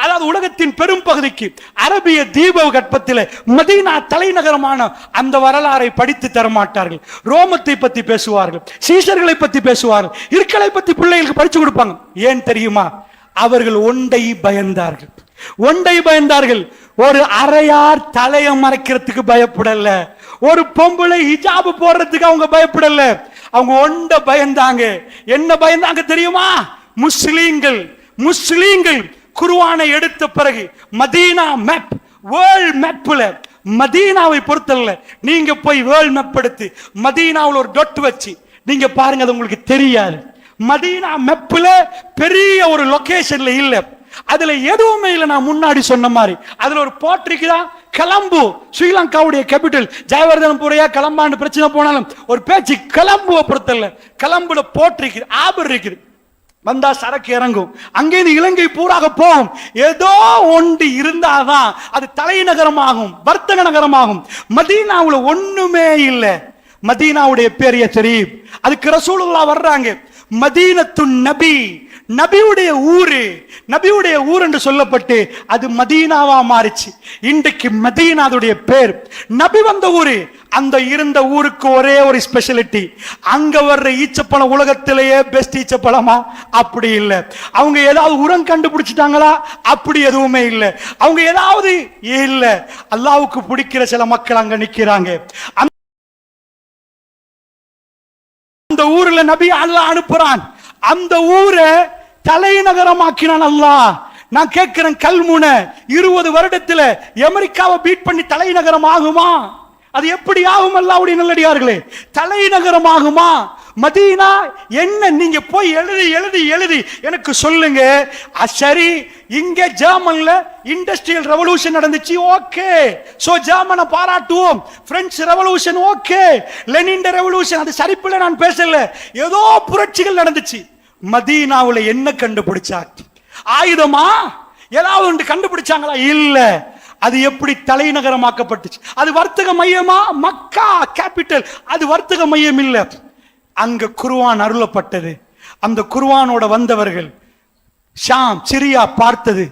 அதாவது உலகத்தின் பெரும் பகுதிக்கு அரபிய தீப கற்பத்தில் மதீனா தலைநகரமான அந்த வரலாறை படித்து தரமாட்டார்கள். ரோமத்தை பத்தி பேசுவார்கள், சீசர்களை பத்தி பேசுவார்கள், இருக்களை பத்தி பிள்ளைகளுக்கு படிச்சு கொடுப்பாங்க. ஏன் தெரியுமா? அவர்கள் ஒன்றை பயந்தார்கள். ஒரு அரையார் தலையை மறைக்கிறதுக்கு பயப்படல. ஒரு பொம்பளை ஹிஜாப் போடுறதுக்கு அவங்க பயப்படல. அவங்க ஒன்றை பயந்தாங்க. என்ன பயந்தாங்க தெரியுமா? முஸ்லீம்கள் குர்ஆனை எடுத்த பிறகு மதீனா மேப், வேர்ல்ட் மேப்ல மதீனாவை பொறுத்தல்ல, நீங்க போய் வேர்ல்ட் மேப் எடுத்து மதீனாவில் ஒரு டொட் வச்சு நீங்க பாருங்க, அது உங்களுக்கு தெரியாது. மதீனா மேப்ல பெரிய ஒரு லொகேஷன்ல இல்ல, அதுல எதுவுமே இல்லை. நான் முன்னாடி சொன்ன மாதிரி அதுல ஒரு போட்டிருக்குதான், கலம்பு, ஸ்ரீலங்காவுடைய கேபிட்டல். ஜெயவர்தனபுரையா கலம்பான்னு பிரச்சனை போனாலும் ஒரு பேச்சு கலம்புவை பொறுத்தல்ல. கலம்புல போட்டிருக்குது, ஆபர் இருக்குது. வந்தா சரக்கு இறங்கும், அங்கேருந்து இலங்கை பூராக போகும். ஏதோ ஒன்று இருந்தாதான் அது தலைநகரமாகும், வர்த்தக நகரமாகும். மதீனாவுல ஒண்ணுமே இல்லை. மதீனாவுடைய பேரிய தெரியும். அதுக்கு ரசூலுல்லாஹ் வர்றாங்க. மதீனத்து நபி, நபியுடைய ஊர் என்று சொல்லப்பட்டு அது மதீனாவா மாறிச்சு. இன்றைக்கு மதீனாவுடைய பேர். நபி வந்த ஊரு. அந்த இருந்த ஊருக்கு ஒரே ஒரு ஸ்பெஷாலிட்டி, அங்க வர்ற ஈச்சப்பழம் உலகத்திலேயே பெஸ்ட் ஈச்சப்பழமா? அப்படி இல்லை. அவங்க ஏதாவது உரம் கண்டுபிடிச்சிட்டாங்களா? அப்படி எதுவுமே இல்லை. அவங்க ஏதாவது இல்ல. அல்லாஹ்வுக்கு பிடிக்கிற சில மக்கள் அங்க நிக்கிறாங்க. அந்த ஊர்ல நபி அல்லாஹ் அனுப்புறான். அந்த ஊரை தலைநகரமாக்கினான் அல்லாஹ். நான் கேட்கிறேன், கல்முனை 20 வருடத்துல அமெரிக்காவை பீட் பண்ணி தலைநகரம் ஆகுமா? அது எப்படி ஆகும்? அல்லாஹ்வுடைய நல்லடியார்களே, தலைநகரம் ஆகுமா? மதீனா என்ன, நீங்க போய் எழுதி எழுதி எழுதி எனக்கு சொல்லுங்க. சரி, இங்க ஜெர்மன்ல இண்டஸ்ட்ரியல் ரெவல்யூஷன் நடந்துச்சு, ஓகே, சோ ஜெர்மனை பாராட்டுவோம். French revolution okay, Lenin revolution, அது சரிப்பில்லை, நான் பேசல. ஏதோ புரட்சிகள் நடந்துச்சு. மதீனாவுல என்ன கண்டுபிடிச்சாங்க? ஆயுதமா ஏதாவது ஒன்று கண்டுபிடிச்சாங்களா? இல்ல. அது எப்படி தலைநகரமாக்கப்பட்டுச்சு? அது வர்த்தக மையமா? மக்கா கேபிட்டல், அது வர்த்தக மையம் இல்ல. அங்க குர்ஆன் அருளப்பட்டது. அந்த குர்ஆனோட வந்தவர்கள் ஷாம் சிரியா பார்த்தது,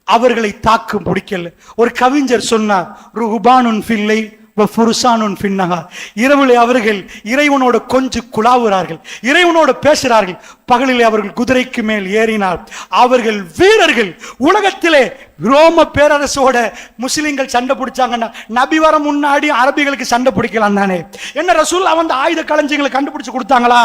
அவர்களை தாக்கு பிடிக்கல. ஒரு கவிஞர் சொன்னார், ருஹ்பானுன் ஃபில்லை வ ஃபுர்சானுன் ஃபின்னஹார். இரவிலே அவர்கள் இறைவனோட கொஞ்சம் குழாவுறார்கள், இறைவனோட பேசுறார்கள். பகலிலே அவர்கள் குதிரைக்கு மேல் ஏறினார். அவர்கள் வீரர்கள். உலகத்திலே ரோம பேரரசோட முஸ்லிம்கள் சண்டை பிடிச்சாங்கன்னா நபி வர முன்னாடி அரபிகளுக்கு சண்டை பிடிக்கலாம் தானே? என்ன ரசூல் அந்த ஆயுத களஞ்சியங்களை கண்டுபிடிச்சு கொடுத்தாங்களா?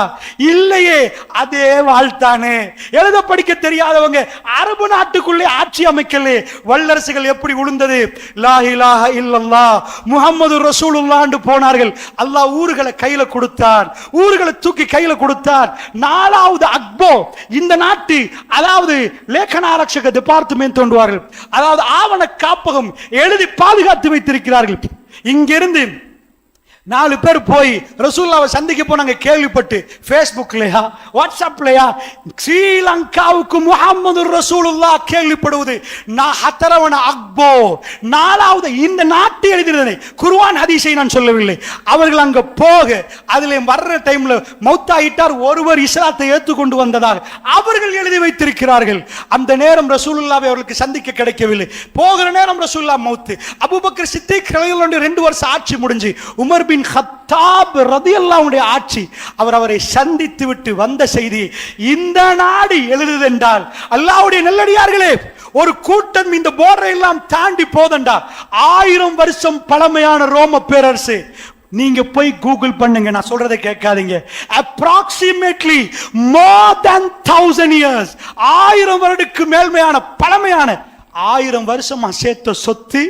இல்லையே. அதே வாழ்த்தானே. எழுத படிக்க தெரியாதவங்க அரபு நாட்டுக்குள்ளே ஆட்சி அமைக்கலே. வல்லரசுகள் எப்படி உளுந்தது? லா இலாஹ இல்லல்லாஹ் முஹம்மது ரசூலுல்லாஹ்னு போனார்கள். அல்லாஹ் ஊர்களை கையில கொடுத்தார், ஊர்களை தூக்கி கையில கொடுத்தார். நாலாவது அக்போ இந்த நாட்டு, அதாவது லேಖனாரட்சக டிபார்ட்மெண்ட் தோன்றுவார்கள், அதாவது ஆவண காப்பகம் எழுதி பாதுகாத்து வைத்திருக்கிறார்கள். இங்கிருந்து 4 பேர் போய் ரசூலுல்லாஹ்வை சந்திக்க போனாங்க. கேள்விப்பட்டு ஃபேஸ்புக்லயா வாட்ஸ்அப்லயா ஸ்ரீலங்காவுக்கு முஹம்மது ரசூலுல்லாஹ் கேள்விப்படுவது ஹத்தரவன அக்போ நாலாவது இந்த நாட்டு எழுதினதை குர்ஆன் ஹதீஸை நான் சொல்லவில்லை. அவர்கள் அங்க போக அதிலே வர்ற டைம்ல மௌத்தாயிட்டார் ஒருவர் இஸ்லாத்தை ஏற்றுக்கொண்டு வந்ததாக அவர்கள் எழுதி வைத்திருக்கிறார்கள். அந்த நேரம் ரசூலுல்லாஹ்வை அவர்களுக்கு சந்திக்க கிடைக்கவில்லை. போகிற நேரம் ரசூலுல்லாஹ் மௌத்து. அபூபக்கர் சித்திக் ரலியல்லாஹு அன்ஹு 2 வருஷம் ஆட்சி முடிஞ்சு. உமர் பின் கத்தாப் ரலியல்லாஹு அன்ஹு ஆட்சி. அவரை சந்தித்து விட்டு வந்த செய்தி இந்த நாடு எழுதுதென்றால், அல்லாஹ்வுடைய நல்லடியார்களே, ஒரு கூட்டம் இந்த போர்டரை எல்லாம் தாண்டி போதண்டா. 1000 வருஷம் பழமையான ரோம பேரரசு. நீங்க போய் கூகுள் பண்ணுங்க, நான் சொல்றதை கேட்காதீங்க. approximately more than 1000 years, 1000 வருடத்துக்கு மேல்மையான பழமையான, 1000 வருஷமா சேர்த்த சொத்து,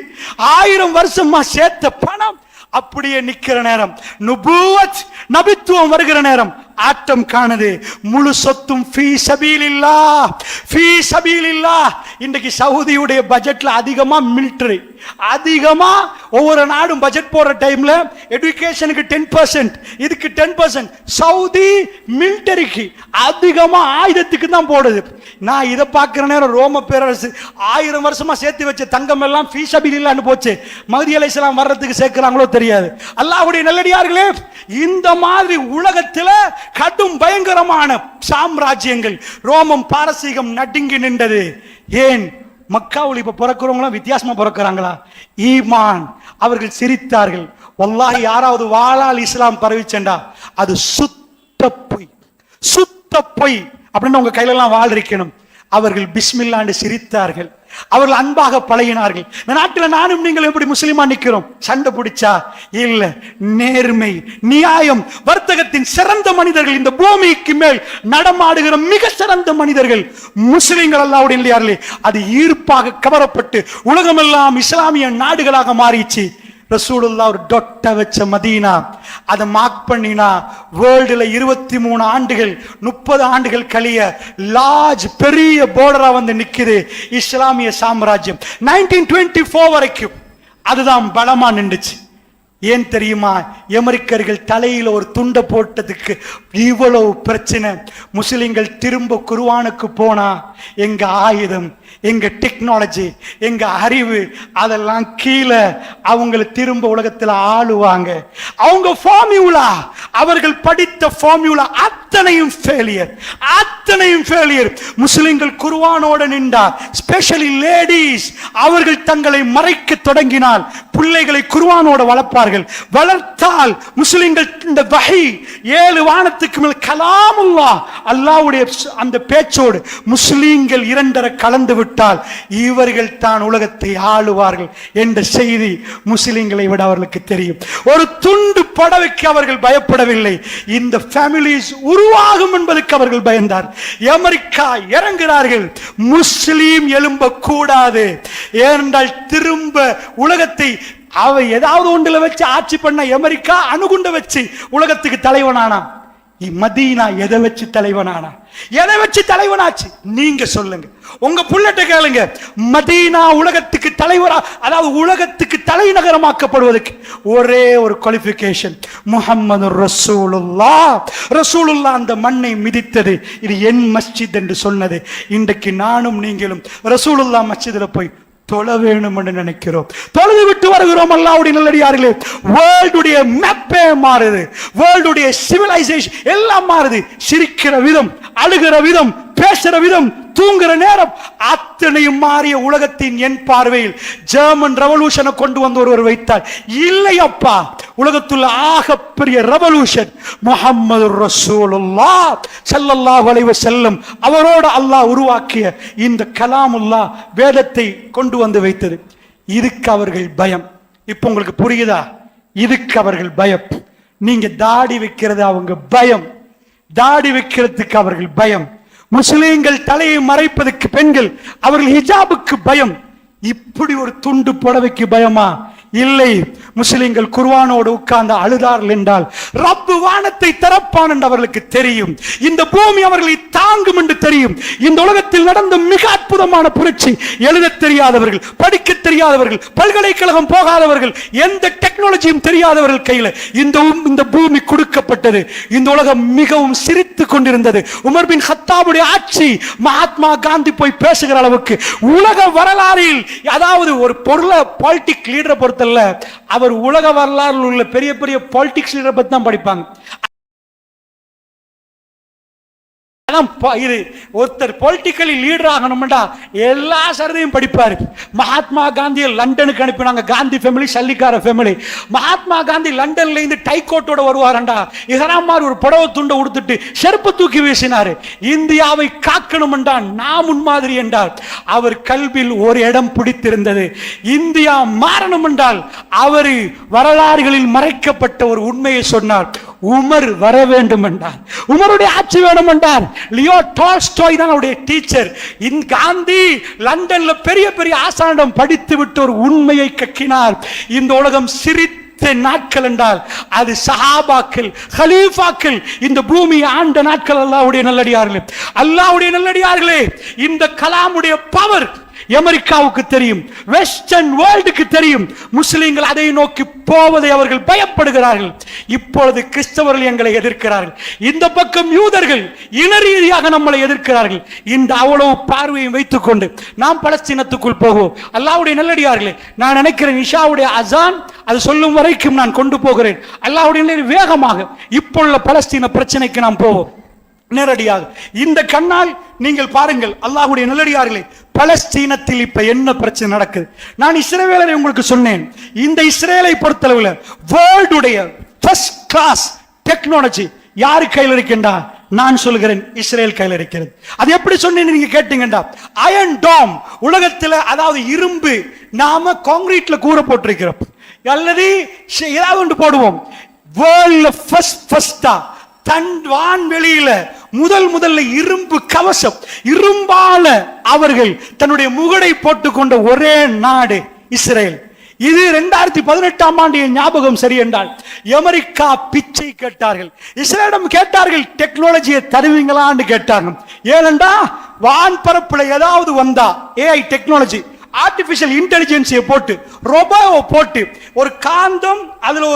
1000 வருஷமா சேர்த்த பணம் அப்படியே நிக்கிற நேரம், நுபுவத் நபித்துவம் வருகிற நேரம் ஆட்டம் காணுது. முழு சொத்தும் ஃபீ சபீலில்லாஹ், ஃபீ சபீலில்லாஹ். இன்னைக்கு சவுதியுடைய பட்ஜெட்ல அதிகமா மிலிட்டரி, அதிகமா ஒவ்வொரு நாடும் பட்ஜெட் போடுற டைம்ல எஜுகேஷனுக்கு 10%, இதுக்கு 10%. சவுதி மிலிட்டரிக்கு அதிகமா ஆயுதத்துக்கு தான் போடுது. நான் இதை பார்க்கிற நேரம் ரோம பேரரசு 1000 வருஷமா சேர்த்து வச்ச தங்கம் எல்லாம் ஃபீ சபீலில்லாஹ்னு போச்சு. மஹ்தி அலைஹிஸ்ஸலாம் வர்றதுக்கு சேர்க்கிறாங்களோ தெரியாது. அல்லாஹ்வுடைய நல்லடியார்களே, இந்த மாதிரி உலகத்தில் கடும் பயங்கரமான சாம்ராஜ்யங்கள், ரோமம் பாரசீகம் நடுங்கி நின்றது. ஏன்? மக்காவில் இப்ப பிறக்கிறவங்களாம் வித்தியாசமா பிறக்கிறாங்களா? ஈமான். அவர்கள் சிரித்தார்கள். வல்லாஹி யாராவது வாளால் இஸ்லாம் பரவிச்செண்டா அது சுத்த பொய், சுத்த பொய் அப்படின்னு உங்க கையில எல்லாம் வாழ் இருக்கணும். அவர்கள் பிஸ்மில்லான்னு சிரித்தார்கள். அவர்கள் அன்பாக பழகினார்கள். இந்த நாட்டில் நானும் நீங்கள் எப்படி முஸ்லிமா நிக்கிறோம்? சண்டை பிடிச்சா இல்ல. நேர்மை, நியாயம், வர்த்தகத்தின் சிறந்த மனிதர்கள், இந்த பூமிக்கு மேல் நடமாடுகிற மிக சிறந்த மனிதர்கள் முஸ்லிம்கள். அல்லாஹ்வுடைய இல்லையார்களே, அது ஈர்ப்பாக கவரப்பட்டு உலகமெல்லாம் இஸ்லாமிய நாடுகளாக மாறிச்சு. ரசூலுல்லாஹ் ஒரு டொட்ட வச்ச மதீனா, அதை மார்க் பண்ணினா வேர்ல்டுல 23 ஆண்டுகள் 30 ஆண்டுகள் கழிய லார்ஜ் பெரிய போர்டரா வந்து நிக்குது இஸ்லாமிய சாம்ராஜ்யம். 1924 வரைக்கும் அதுதான் பலமா நின்றுச்சு. ஏன் தெரியுமா? அமெரிக்கர்கள் தலையில ஒரு துண்டை போட்டதுக்கு இவ்வளவு பிரச்சனை. முஸ்லிம்கள் திரும்ப குர்ஆனுக்கு போனா எங்க ஆயுதம், எங்க டெக்னாலஜி, எங்க அறிவு அதெல்லாம் கீழே அவங்களை திரும்ப உலகத்தில் ஆளுவாங்க. அவங்க ஃபார்முலா, அவர்கள் படித்த ஃபார்முலா அத்தனையும் ஃபெயிலியர், அத்தனையும் ஃபெயிலியர். முஸ்லிம்கள் குர்ஆனோட நின்றா, ஸ்பெஷலி லேடீஸ், அவர்கள் தங்களை மறைக்க தொடங்கினால் பிள்ளைகளை குர்ஆனோட வளர்ப்பார்கள். வளர்த்தால் முஸ்லிம்கள் இந்த வஹி 7 வானத்துக்கு மேல் கலாமுல்லாஹ், அல்லாஹ்வுடைய அந்த பேச்சோடு முஸ்லிம்கள் 2 கலந்து விட்டால் இவர்கள் தான் உலகத்தை ஆளுவார்கள் என்ற செய்தி முஸ்லிம்களை விட அவர்களுக்கு தெரியும். ஒரு துண்டு படவைக்கு அவர்கள் பயப்படவில்லை. இந்த ஃபேமிலிஸ் உருவாகும் என்பதற்கு அவர்கள் பயந்தார். அமெரிக்கா இறங்குகிறார்கள், முஸ்லிம் எழும்ப கூடாது. ஏனென்றால் திரும்ப உலகத்தை அவ ஏதாவது ஒன்றில் வச்சு ஆட்சி பண்ண அமெரிக்கா அணுகுண்ட வச்சு உலகத்துக்கு தலைவனானாம். மதீனா எதை வச்சு தலைவனானா? எதை வச்சு தலைவனாச்சு? நீங்க சொல்லுங்க. உங்க புள்ளட்ட கேளுங்க. மதீனா உலகத்துக்கு தலைவரா, அதாவது உலகத்துக்கு தலைநகரமாக்கப்படுவதற்கு ஒரே ஒரு குவாலிஃபிகேஷன், முஹம்மது ரசூலுல்லாஹ். ரசூலுல்லாஹ் அந்த மண்ணை மிதித்தது, இது என் மஸ்ஜித் என்று சொன்னது. இன்றைக்கு நானும் நீங்களும் ரசூலுல்லாஹ் மஸ்ஜிதில் போய் தொழ வேணும் என்று நினைக்கிறோம். தொழுது விட்டு வருகிறோம். அல்லாஹ்வுடைய நல்லடியார்களே, வேர்ல்டுடைய மேப்பே மாறுது, வேர்ல்டுடைய சிவிலைசேஷன் எல்லாம் மாறுது. சிரிக்கிற விதம், அழுகிற விதம், பேசுற விதம், தூங்குற நேரம் அத்தனையும் மாறிய உலகத்தின் என் பார்வையில் ஜெர்மன் ரெவல்யூஷனை கொண்டு வந்து ஒருவர் வைத்தார். இல்லை அப்பா, உலகத்துள்ள ஆகப்பெரிய ரெவல்யூஷன் முஹம்மது ரசூலுல்லாஹ் ஸல்லல்லாஹு அலைஹி வஸல்லம் அவரோடு அல்லாஹ் உருவாக்கிய இந்த கலாமுல்லாஹ் வேதத்தை கொண்டு வந்து வைத்தது. இதுக்கு அவர்கள் பயம். இப்ப உங்களுக்கு புரியுதா? இதுக்கு அவர்கள் பயம். நீங்க தாடி வைக்கிறது அவங்க பயம், தாடி வைக்கிறதுக்கு அவர்கள் பயம். முஸ்லிம்கள் தலையை மறைப்பதற்கு பெண்கள், அவர்கள் ஹிஜாபுக்கு பயம். இப்படி ஒரு துண்டு புடவைக்கு பயமா? இல்லை. முஸ்லிம்கள் குர்ஆனோடு உட்கார்ந்து அழுதார்கள் என்றால் ரப்பு வானத்தை திறப்பான் என்று அவர்களுக்கு தெரியும். இந்த பூமி அவர்களை தாங்கும் என்று தெரியும். இந்த உலகத்தில் நடந்த மிக அற்புதமான புரட்சி, எழுத தெரியாதவர்கள், படிக்க தெரியாதவர்கள், பல்கலைக்கழகம் போகாதவர்கள், எந்த டெக்னாலஜியும் தெரியாதவர்கள் கையில் இந்த பூமி கொடுக்கப்பட்டது. இந்த உலகம் மிகவும் சிரித்துக் கொண்டிருந்தது. உமர் பின் கத்தாபுடைய ஆட்சி, மகாத்மா காந்தி போய் பேசுகிற அளவுக்கு உலக வரலாறில், அதாவது ஒரு பொருளை பாலிட்டிக் லீடரை பொறுத்தல்ல, அவர் உலக வரலாறு உள்ள பெரிய பெரிய பாலிடிக்ஸ் லீடரை பத்தி தான் படிப்பாங்க. இது ஒருத்தர் பொலிட்டிக்கலி லீடர் ஆகணும்டா எல்லா சரதையும் படிப்பாரு. மகாத்மா காந்தியை லண்டனுக்கு அனுப்பினாங்க. காந்தி ஃபேமிலி சல்லிக்கார ஃபேமிலி. மகாத்மா காந்தி லண்டன்ல இருந்து டைகோட்டோட வருவாரண்டா, இஹராமார் ஒரு புடவை துண்டை உடுத்துட்டு செருப்பு தூக்கி வீசினாரு. இந்தியாவை காக்கணும் என்றால் நான் முன்மாதிரி என்றார். அவர் கல்வியில் ஒரு இடம் பிடித்திருந்தது. இந்தியா மாறணும் என்றால் அவர் வரலாறுகளில் மறைக்கப்பட்ட ஒரு உண்மையை சொன்னார். உமர் வர வேண்டும் என்றார். உமருடைய ஆட்சி வேணும் என்றார். லியோ டால்ஸ்டாய் தான் அவருடைய டீச்சர். காந்தி லண்டன்ல பெரிய பெரிய ஆசானிடம் படித்து விட்டு ஒரு உண்மையை கக்கினார். இந்த உலகம் சிரித்த நாட்கள் என்றால் அது சஹாபாக்கள், கலீஃபாக்கள், இந்த பூமியை ஆண்ட நாட்கள். அல்லாஹ்வுடைய நல்லடியார்களே, அல்லாஹ்வுடைய நல்லடியார்களே, இந்த கலாமுடைய பவர் அமெரிக்காவுக்கு தெரியும், வெஸ்டர்ன் வேர்ல்டுக்கு தெரியும். முஸ்லிம்கள் அதை நோக்கி போவதை அவர்கள் பயப்படுகிறார்கள். இப்பொழுது கிறிஸ்தவர்கள் எங்களை எதிர்க்கிறார்கள். இந்த பக்கம் யூதர்கள் இன ரீதியாக நம்மளை எதிர்க்கிறார்கள். இந்த அவ்வளவு பார்வையை வைத்துக் கொண்டு நாம் பலஸ்தீனத்துக்குள் போவோம். அல்லாஹ்வுடைய நல்லடியார்களே, நான் நினைக்கிறேன் இஷாவுடைய அசான் அது சொல்லும் வரைக்கும் நான் கொண்டு போகிறேன். அல்லாஹ்வுடைய வேகமாக இப்போ உள்ள பலஸ்தீன பிரச்சனைக்கு நாம் போவோம் நேரடியாக. இந்த கண்ணால் நீங்கள் பாருங்கள் அல்லாஹ்வுடைய நல்லடியார்களே, பலஸ்தீனத்தில் இப்ப என்ன பிரச்சனை நடக்குது. நான் இஸ்ரேலை உங்களுக்கு சொன்னேன். இந்த இஸ்ரேலை பொறுத்தளவில் வேர்ல்டுடைய ஃபர்ஸ்ட் கிளாஸ் டெக்னாலஜி யாரு கையில் இருக்கின்றா? நான் சொல்கிறேன் இஸ்ரேல் கையில் இருக்கிறது. அது எப்படி சொன்னேன்னு நீங்க கேட்டீங்கடா, அயன் டாம் உலகத்தில், அதாவது இரும்பு நாம கான்கிரீட்ல கூரை போட்டிருக்கிறோம் அல்லது ஏதாவது ஒன்று போடுவோம். வேர்ல்ட்ல ஃபர்ஸ்டா தன் வான்வெளியில முதல்ல இரும்பு கவசம், இரும்பால அவர்கள் தன்னுடைய முகடை போட்டுக்கொண்ட ஒரே நாடு இஸ்ரேல். இது 2018ஆம் ஆண்டு ஞாபகம் சரி என்றால் அமெரிக்கா பிச்சை கேட்டார்கள். இஸ்ரேலிடம் கேட்டார்கள், டெக்னாலஜியை தருவீங்களான்னு கேட்டாங்க. ஏனென்றா வான்பரப்புல ஏதாவது வந்தா ஏஐ டெக்னாலஜி, ஆர்டிபிஷியல் இன்டெலிஜென்ஸை போட்டு, ரோபோவை போட்டு, ஒரு காந்தம் அதுல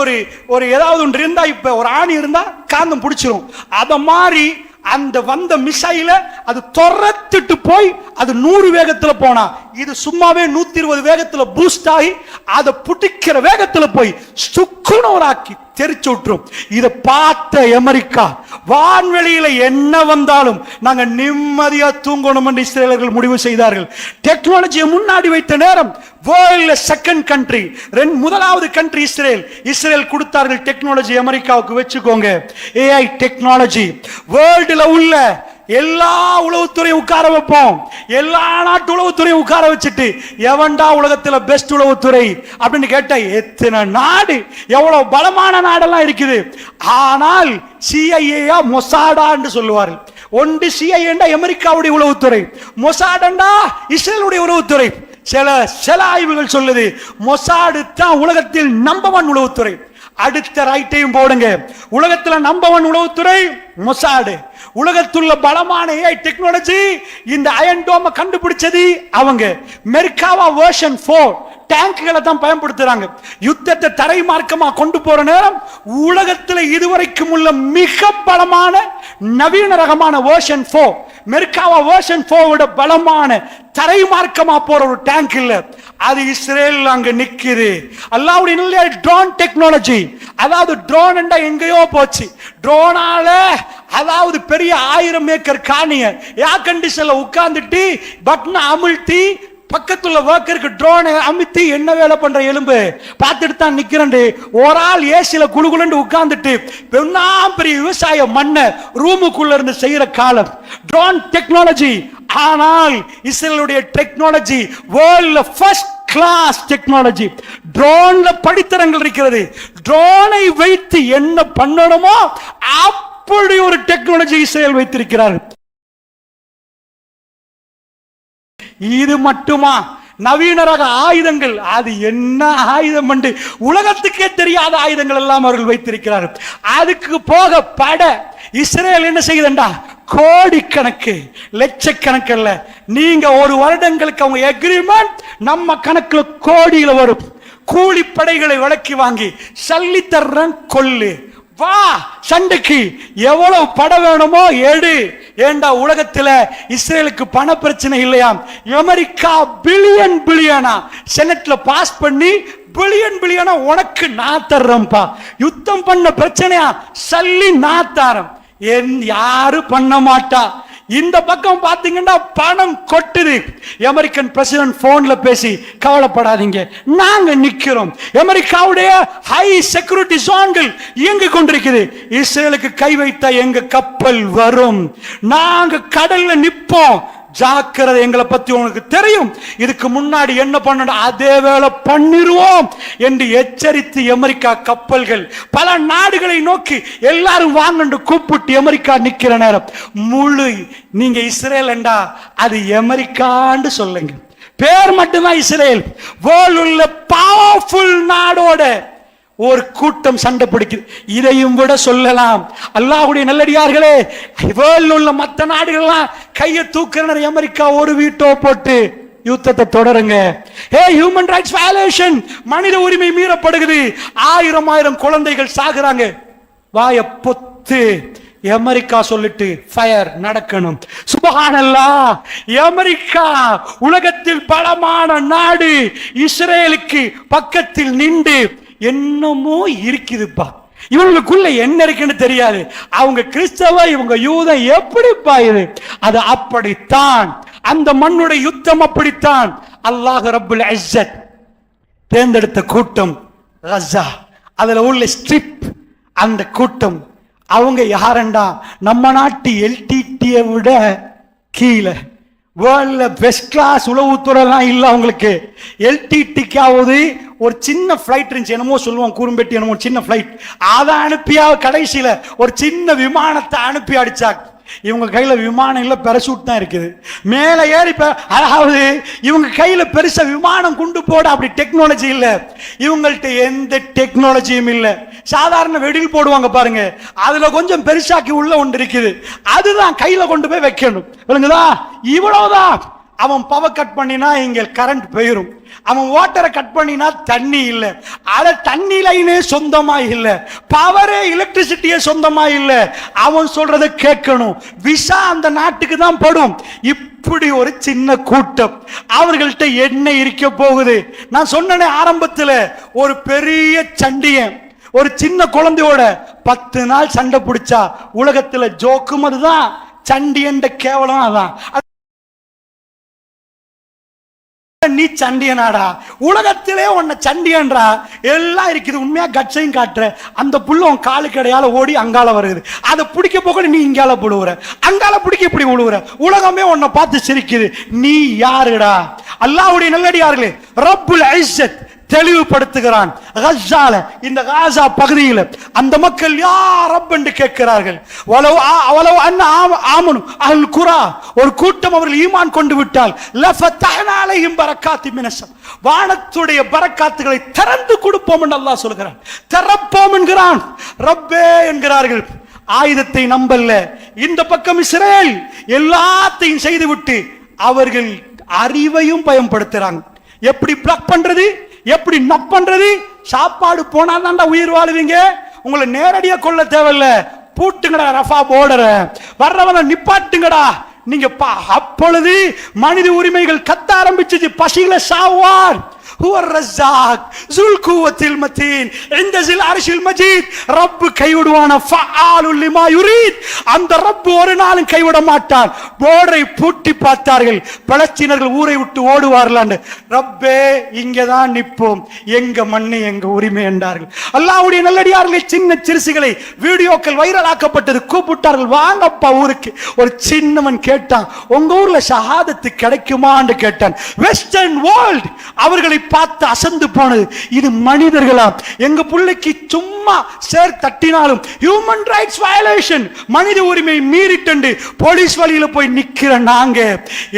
ஒரு ஏதாவது ஒன்று இருந்தா, இப்ப ஒரு ஆணி இருந்தா காந்தம் பிடிச்சிரும். அத மாதிரி அந்த வந்த மிசைல அது துரத்திட்டு போய் அது 100 வேகத்துல போனா, இது சும்மாவே 120 வேகத்துல பூஸ்ட் ஆகி அதை புடிக்கிற வேகத்துல போய் சுக்குனோராக்கி தெரிச்சு விட்டுரும். இதை பார்த்த அமெரிக்கா, வான்வெளியில என்ன வந்தாலும் நாங்க நிம்மதியா தூங்கணும் என்று இஸ்ரேலர்கள் முடிவு செய்தார்கள். டெக்னாலஜியை முன்னாடி வைத்த நேரம் வேர்ல்ட்ல செகண்ட் கண்ட்ரி, முதலாவது கண்ட்ரி இஸ்ரேல். இஸ்ரேல் கொடுத்தார்கள் டெக்னாலஜி அமெரிக்காவுக்கு. வச்சுக்கோங்க, ஏஐ டெக்னாலஜி. வேர்ல்டுல உள்ள எல்லா உளவுத்துறையும் உட்கார வைப்போம். எல்லா நாட்டு உளவுத்துறையும் உட்கார வச்சுட்டு எவன்டா உலகத்துல பெஸ்ட் உளவுத்துறை அப்படின்னு கேட்ட எத்தனை நாடு, எவ்வளவு பலமான நாடெல்லாம் இருக்குது. ஆனால் சிஐஏ மொசாடா என்று சொல்லுவார்கள். ஒன்று சிஐஏ அமெரிக்காவுடைய உளவுத்துறை, மொசாடா இஸ்ரேலுடைய உளவுத்துறை. சில ஆய்வுகள் சொல்லுது மொசாடு தான் உலகத்தில் நம்பர் 1 உளவுத்துறை. அடுத்த ரைட்டையும் போடுங்க. உலகத்துல நம்பர் 1 உளவுத்துறை மொசாடு. உலகத்துள்ள பலமான AI டெக்னாலஜி இந்த அயன் டோமை கண்டுபிடிச்சது அவங்க. மெர்காவா வெர்ஷன் 4 டேங்குகளை தான் பயன்படுத்துறாங்க. யுத்தத்தை தரை மார்க்கமா கொண்டு போற நேரம் உலகத்தில் இதுவரைக்கும் உள்ள மிக பலமான நவீன ரகமான வெர்ஷன் 4 மெர்காவா வெர்ஷன் 4 விட பலமான தரை மார்க்கமா போற ஒரு டேங்க் இல்ல, அது இஸ்ரேல் அங்க நிக்குது. அல்லாஹ்வுடைய ட்ரோன் டெக்னாலஜி, அதாவது ட்ரோன் என்றா எங்கேயோ போச்சு. ட்ரோனால அதாவது பெரிய 1000 ஏக்கர் காணிய ஏர் கண்டிஷன்ல உட்கார்ந்துட்டு பட்டனை அமுழ்த்தி பக்கத்துல ஒர்க்கருக்கு ட்ரோனை அமுத்தி என்ன வேலை பண்ற எலும்பு பார்த்துட்டு தான் நிக்கிறேன். ஒரு ஆள் ஏசில குழுகுலண்டு உட்கார்ந்துட்டு பெரிய விவசாய மண்ணை ரூமுக்குள்ள இருந்து செய்யற காலம் ட்ரோன் டெக்னாலஜி. ஆனால் இஸ்ரேலுடைய டெக்னாலஜி வேர்ல்ட்ல ஃபர்ஸ்ட் கிளாஸ் டெக்னாலஜி. ட்ரோன்ல படித்தரங்கள் இருக்கிறது. ட்ரோனை வைத்து என்ன பண்ணணுமோ அப்படி ஒரு டெக்னாலஜி இஸ்ரேல் வைத்திருக்கிறார். இது மட்டுமா? நவீன ரக ஆயுதங்கள், அது என்ன ஆயுதம் என்று உலகத்துக்கே தெரியாத ஆயுதங்கள் எல்லாம் அவர்கள் வைத்திருக்கிறார்கள். அதுக்கு போக பட இஸ்ரேல் என்ன செய்யுதுண்டா, கோடிக்கணக்கு லட்சக்கணக்கு அல்ல, நீங்க ஒரு வருடங்களுக்கு அவங்க எக்ரிமெண்ட் நம்ம கணக்குல கோடியில வரும். கூலிப்படைகளை விலக்கி வாங்கி சல்லித்தர்றன் கொல்லு, வா சண்டைக்கு எவ்வளவு பட வேணுமோ எடு. ஏண்டா உலகத்துல இஸ்ரேலுக்கு பண பிரச்சனை இல்லையாம். அமெரிக்கா பில்லியனா செனட்ல பாஸ் பண்ணி பில்லியனா உனக்கு நான் தர்றேன்பா. யுத்தம் பண்ண பிரச்சனையா சல்லி நான் தரேன், யாரு பண்ண மாட்டா. இந்த பக்கம் பாத்தீங்கன்னா பணம் கொட்டுது. அமெரிக்கன் பிரசிடென்ட் போன்ல பேசி கவலைப்படாதீங்க, நாங்க நிக்கிறோம். அமெரிக்காவுடைய ஹை செக்யூரிட்டி ஜோன்கள் இயங்கிக் கொண்டிருக்குது. இஸ்ரேலுக்கு கை வைத்த எங்க கப்பல் வரும், நாங்க கடல்ல நிப்போம், ஜாக்கிரதை, எங்களை பத்தி உங்களுக்கு தெரியும், இதுக்கு முன்னாடி என்ன பண்ணணும் அதே வேலை பண்ணிருவோம் என்று எச்சரித்து அமெரிக்கா கப்பல்கள் பல நாடுகளை நோக்கி எல்லாரும் வாங்க கூப்பிட்டு அமெரிக்கா நிக்கிற நேரம் முழு நீங்க இஸ்ரேல் என்றா அது அமெரிக்கான்னு சொல்லுங்க, பேர் மட்டும்தான் இஸ்ரேல். வேர்ல்ட் உள்ள பவர்ஃபுல் நாடோட ஒரு கூட்டம் சண்டை பிடிக்குது. இதையும் விட சொல்லலாம். அல்லாஹ்வுடைய நல்லடியார்களே, வேர்ல்ட்ல உள்ள மற்ற நாடுகள்லாம் கையை தூக்குற அமெரிக்கா ஒரு வீட்டோ போட்டு யுத்தத்தை தொடருங்க. ஹியூமன் ரைட்ஸ் வயலேஷன், மனித உரிமை மீறப்படுகிறது, 1000 குழந்தைகள் சாகுறாங்க. வாய பொத்து அமெரிக்கா சொல்லிட்டு ஃபயர் நடக்கணும். சுப்ஹானல்லாஹ், அமெரிக்கா உலகத்தில் பலமான நாடு இஸ்ரேலுக்கு பக்கத்தில் நின்று என்னமோ இருக்குதுப்பா, இவங்களுக்குள்ள என்ன இருக்குன்னு தெரியாது. அவங்க கிறிஸ்தவ, இவங்க யூதம், எப்படிப்பா இது? அது அப்படித்தான், அந்த மண்ணுடைய யுத்தம் அப்படித்தான். அல்லாஹ் ரப்புல் இஸ்ஸத் தேர்ந்தெடுத்த கூட்டம் கஸா, அதுல உள்ள ஸ்ட்ரிப், அந்த கூட்டம் அவங்க யாரண்டா நம்ம நாட்டு எல்டிடியை விட கீழே, வேர்ல்ட்ல பெஸ்ட் கிளாஸ் உளவுத்துறைலாம் இல்லை அவங்களுக்கு. எல்டிடிக்காவது ஒரு சின்ன ஃபிளைட் இருந்துச்சு, என்னமோ சொல்லுவோம் குறும்பெட்டி, என்னமோ சின்ன ஃபிளைட், அதை அனுப்பியா கடைசியில ஒரு சின்ன விமானத்தை அனுப்பி அடிச்சாங்க. இவங்க கையில விமானம் இல்ல, பெரசூட் தான் இருக்குது. மேல ஏறி அதாவது இவங்க கையில பெருசா விமானம் கொண்டு போட அப்படி டெக்னாலஜி இல்ல. இவங்கள்ட்ட எந்த டெக்னாலஜியும் இல்ல. சாதாரண வெடில் போடுவாங்க பாருங்க, அதுல கொஞ்சம் பெருசாக்கி உள்ள ஒன்று இருக்குது, அதுதான் கையில கொண்டு போய் வைக்கணும். விளங்குதா? இவ்வளவுதான். அவன் பவர் கட் பண்ணினா இங்க கரண்ட் போயிரும், அவன் வாட்டரை கட் பண்ணினா தண்ணி இல்ல, அத தண்ணி லைனே சொந்தமா இல்ல, பவரே எலக்ட்ரிசிட்டியே சொந்தமா இல்ல. அவன் சொல்றதை கேட்கணும், விசா அந்த நாட்டுக்கு தான் படும். இப்படி ஒரு சின்ன கூட்டம், அவர்கள்ட்ட என்ன இருக்க போகுது? நான் சொன்னேனே ஆரம்பத்தில், ஒரு பெரிய சண்டியன் ஒரு சின்ன குழந்தையோட 10 நாள் சண்டை பிடிச்சா உலகத்துல ஜோக்கும் அதுதான், சண்டியன் கேவலம் அதான். நீ சண்டியனாடா, உலகத்திலே உன்னை சண்டியன்றா எல்லாம் இருக்குது. உண்மையா கட்சையும் காட்டுற அந்த புள்ள உன் காலு கடையால ஓடி அங்கால வருது, அதை பிடிக்க போக நீ இங்கால போடுவுற, அங்கால பிடிக்க இப்படி விழுவுற, உலகமே உன்னை பார்த்து சிரிக்குது. நீ யாருடா? அல்லாஹ்வுடைய நல்லடியார்களே, ரப்புல் இஸ்ஸத் தெளிவுபடுத்துகிறான். கஸால, இந்த காசா பகுதியில் அந்த மக்கள் யார் ரப் என்று கேட்கிறார்கள். வலவ் அன்ன ஆமனு அல் குரா, ஒரு கூட்டம் அவர்கள் ஈமான் கொண்டு விட்டால் லஃபதஹ்னா அலைஹிம் பரக்காத்தி மினஸ், வானத்துடைய பரக்காத்துகளை திறந்து கொடுப்போம் என்று அல்லாஹ் சொல்கிறான். திறப்ப பார்ப்போம் என்கிறான். ரப்பே என்கிறார்கள். ஆயுதத்தை நம்பல்ல. இந்த பக்கம் இஸ்ரேல் எல்லாத்தையும் செய்துவிட்டு அவர்கள் அறிவையும் பயன்படுத்துறாங்க. எப்படி பிளாக் பண்றது, எப்படி நப் பண்றது. சாப்பாடு போனா தான்டா உயிர் வாழுவீங்க, உங்களை நேரடியா கொல்ல தேவையில்ல, பூட்டுங்கடா ரஃபா போர்டர, வர்றவன நிப்பாட்டுங்கடா நீங்க. அப்பொழுது மனித உரிமைகள் கத்த ஆரம்பிச்சது. பசியில சாவார். ரப்பு கைவிடுவான. அந்த ரப்பு ஒரு நாளும் கைவிட மாட்டான். போர்டரை பூட்டி பார்த்தார்கள். பலஸ்தீனர்கள் ஊரை விட்டு ஓடுவார்கள். ரப்பே இங்கதான் நிற்போம், எங்க மண்ணு எங்க உரிமை என்றார்கள். அல்லாஹ்வுடைய நல்லடியார்கள் சின்ன சிறுசுகளை வீடியோக்கள் வைரலாக்கப்பட்டது. கூப்பிட்டார்கள், வாங்கப்பா ஊருக்கு. ஒரு சின்னவன் கேட்டான், உங்க ஊர்ல ஷஹாதத்து கிடைக்குமான்னு கேட்டான். வெஸ்டர்ன் வேர்ல்ட் அவர்களை பார்த்து அசந்து போனது. இது மனிதர்களா? எங்க பிள்ளைக்கு சும்மா சேர் தட்டினாலும் ஹியூமன் ரைட்ஸ் வயலேஷன், மனித உரிமை மீறிட்டு போலீஸ் வழியில போய் நிக்கிற நாங்க.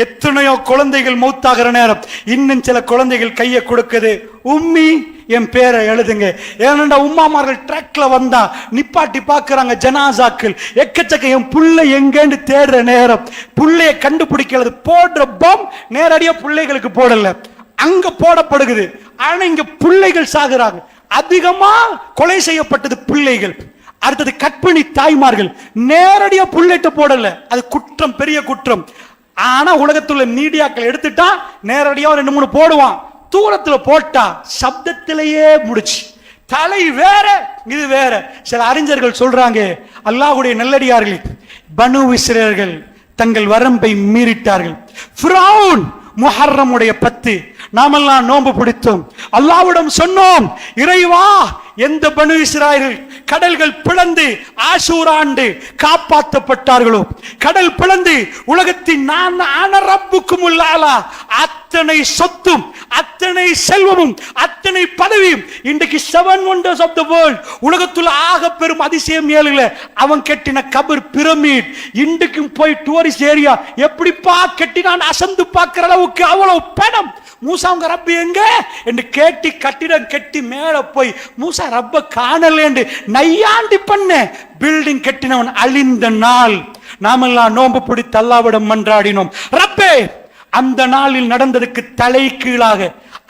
எத்தனையோ குழந்தைகள் மௌத்தாகிற நேரம் இன்னும் சில குழந்தைகள் கையை கொடுக்குது, உம்மி என் பேரை எழுதுங்க. ஏனென்றா உம்மாமார்கள் ட்ரக்ல வந்தா நிப்பாட்டி பார்க்கறாங்க ஜனாசாக்கள். எக்கச்சக்க என் புள்ளை எங்கன்னு தேடுற நேரம் புள்ளைய கண்டுபிடிக்கிறது. போடுற பம் நேரடியா பிள்ளைகளுக்கு போடல, அங்க போடப்படுகிறது. ஆனா இங்க பிள்ளைகள் சாகுறாங்க. அதிகமா கொலை செய்யப்பட்டது பிள்ளைகள். அடுத்தது கற்பிணி தாய்மார்கள். நேரடியா புள்ளைட்டு போடல, அது குற்றம், பெரிய குற்றம். ஆனா உலகத்துல மீடியாக்கள் எடுத்துட்டா நேரடியா 2-3 போடுவான். தூரத்துல போட்டா சப்தத்திலேயே முடிச்சு. தலை வேற இது வேற. சில அறிஞர்கள் சொல்றாங்க, அல்லாஹ்வுடைய நல்லடியார்கள் பனு இஸ்ரேலர்கள் தங்கள் வரம்பை மீறிட்டார்கள். ஃபிரௌன் முஹர்ரமுடைய 10 நாமெல்லாம் நோன்பு பிடித்தோம். அல்லாஹ்விடம் சொன்னோம், இறைவா எந்த பனு இஸ்ராயேல் கடல்கள் பிளந்து ஆஷூரா ஆண்டு காப்பாற்றப்பட்டார்களோ, கடல் பிளந்து உலகத்தின் நான் ரப்புக்கும் உள்ளாலா அத்தனை சொத்தும் அத்தனை செல்வமும் அத்தனை பதவியும் இன்றைக்கு 7 wonders of the world உலகத்துல ஆக பெரும் அதிசயம் 7 அவன் கட்டின கபர் பிரமிட் இன்றைக்கும் போய் டூரிஸ்ட் ஏரியா எப்படிப்பா கட்டினான் அசந்து பார்க்கிற அளவுக்கு அவ்வளவு பணம். மூசா உங்க ரப்பு எங்க என்று கேட்டி கட்டிடம் கட்டி மேல போய் மூசா ரப்ப காணல என்று நையாண்டி பண்ண பில்டிங் கட்டினவன் அழிந்த நாள் நாமெல்லாம் நோன்பு பிடித்து அல்லாஹ்விடம் மன்றாடினோம். ரப்பே அந்த நாளில் நடந்ததுக்கு தலை கீழாக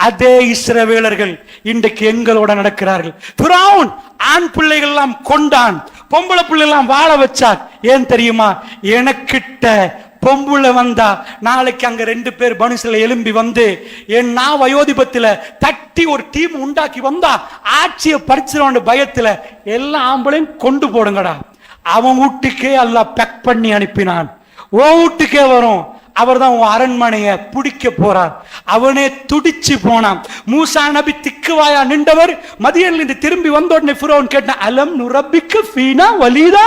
அதே இஸ்ரவேலர்கள் இன்றைக்கு எங்களோட நடக்கிறார்கள். ஃபிரௌன் ஆண் பிள்ளைகள் எல்லாம் கொண்டான், பொம்பளை பிள்ளை எல்லாம் வாழ வச்சார். ஏன் தெரியுமா? எனக்கிட்ட பொம்புல வந்தா நாளைக்கு அங்க 2 பேர் பனுசில எலும்பி வந்து என் நான் வயோதிபத்துல தட்டி ஒரு டீம் உண்டாக்கி வந்தா ஆட்சியை பறிச்சிருவான் பயத்துல எல்லா ஆம்பளையும் கொண்டு போடுங்கடா. அவன் வீட்டுக்கே அல்லாஹ் பேக் பண்ணி அனுப்பினான். ஓ வீட்டுக்கே வரும். அவர் தான் உன் அரண்மனையை பிடிக்க போறார். அவனே துடிச்சு போனான். மூசா நபி திக்குவாயா நின்றவர் மதியன்ல இருந்து திரும்பி வந்த உடனே ஃபிரௌன் கேட்டான், அலம் நுரபிக்கு ஃபீனா வலீதா,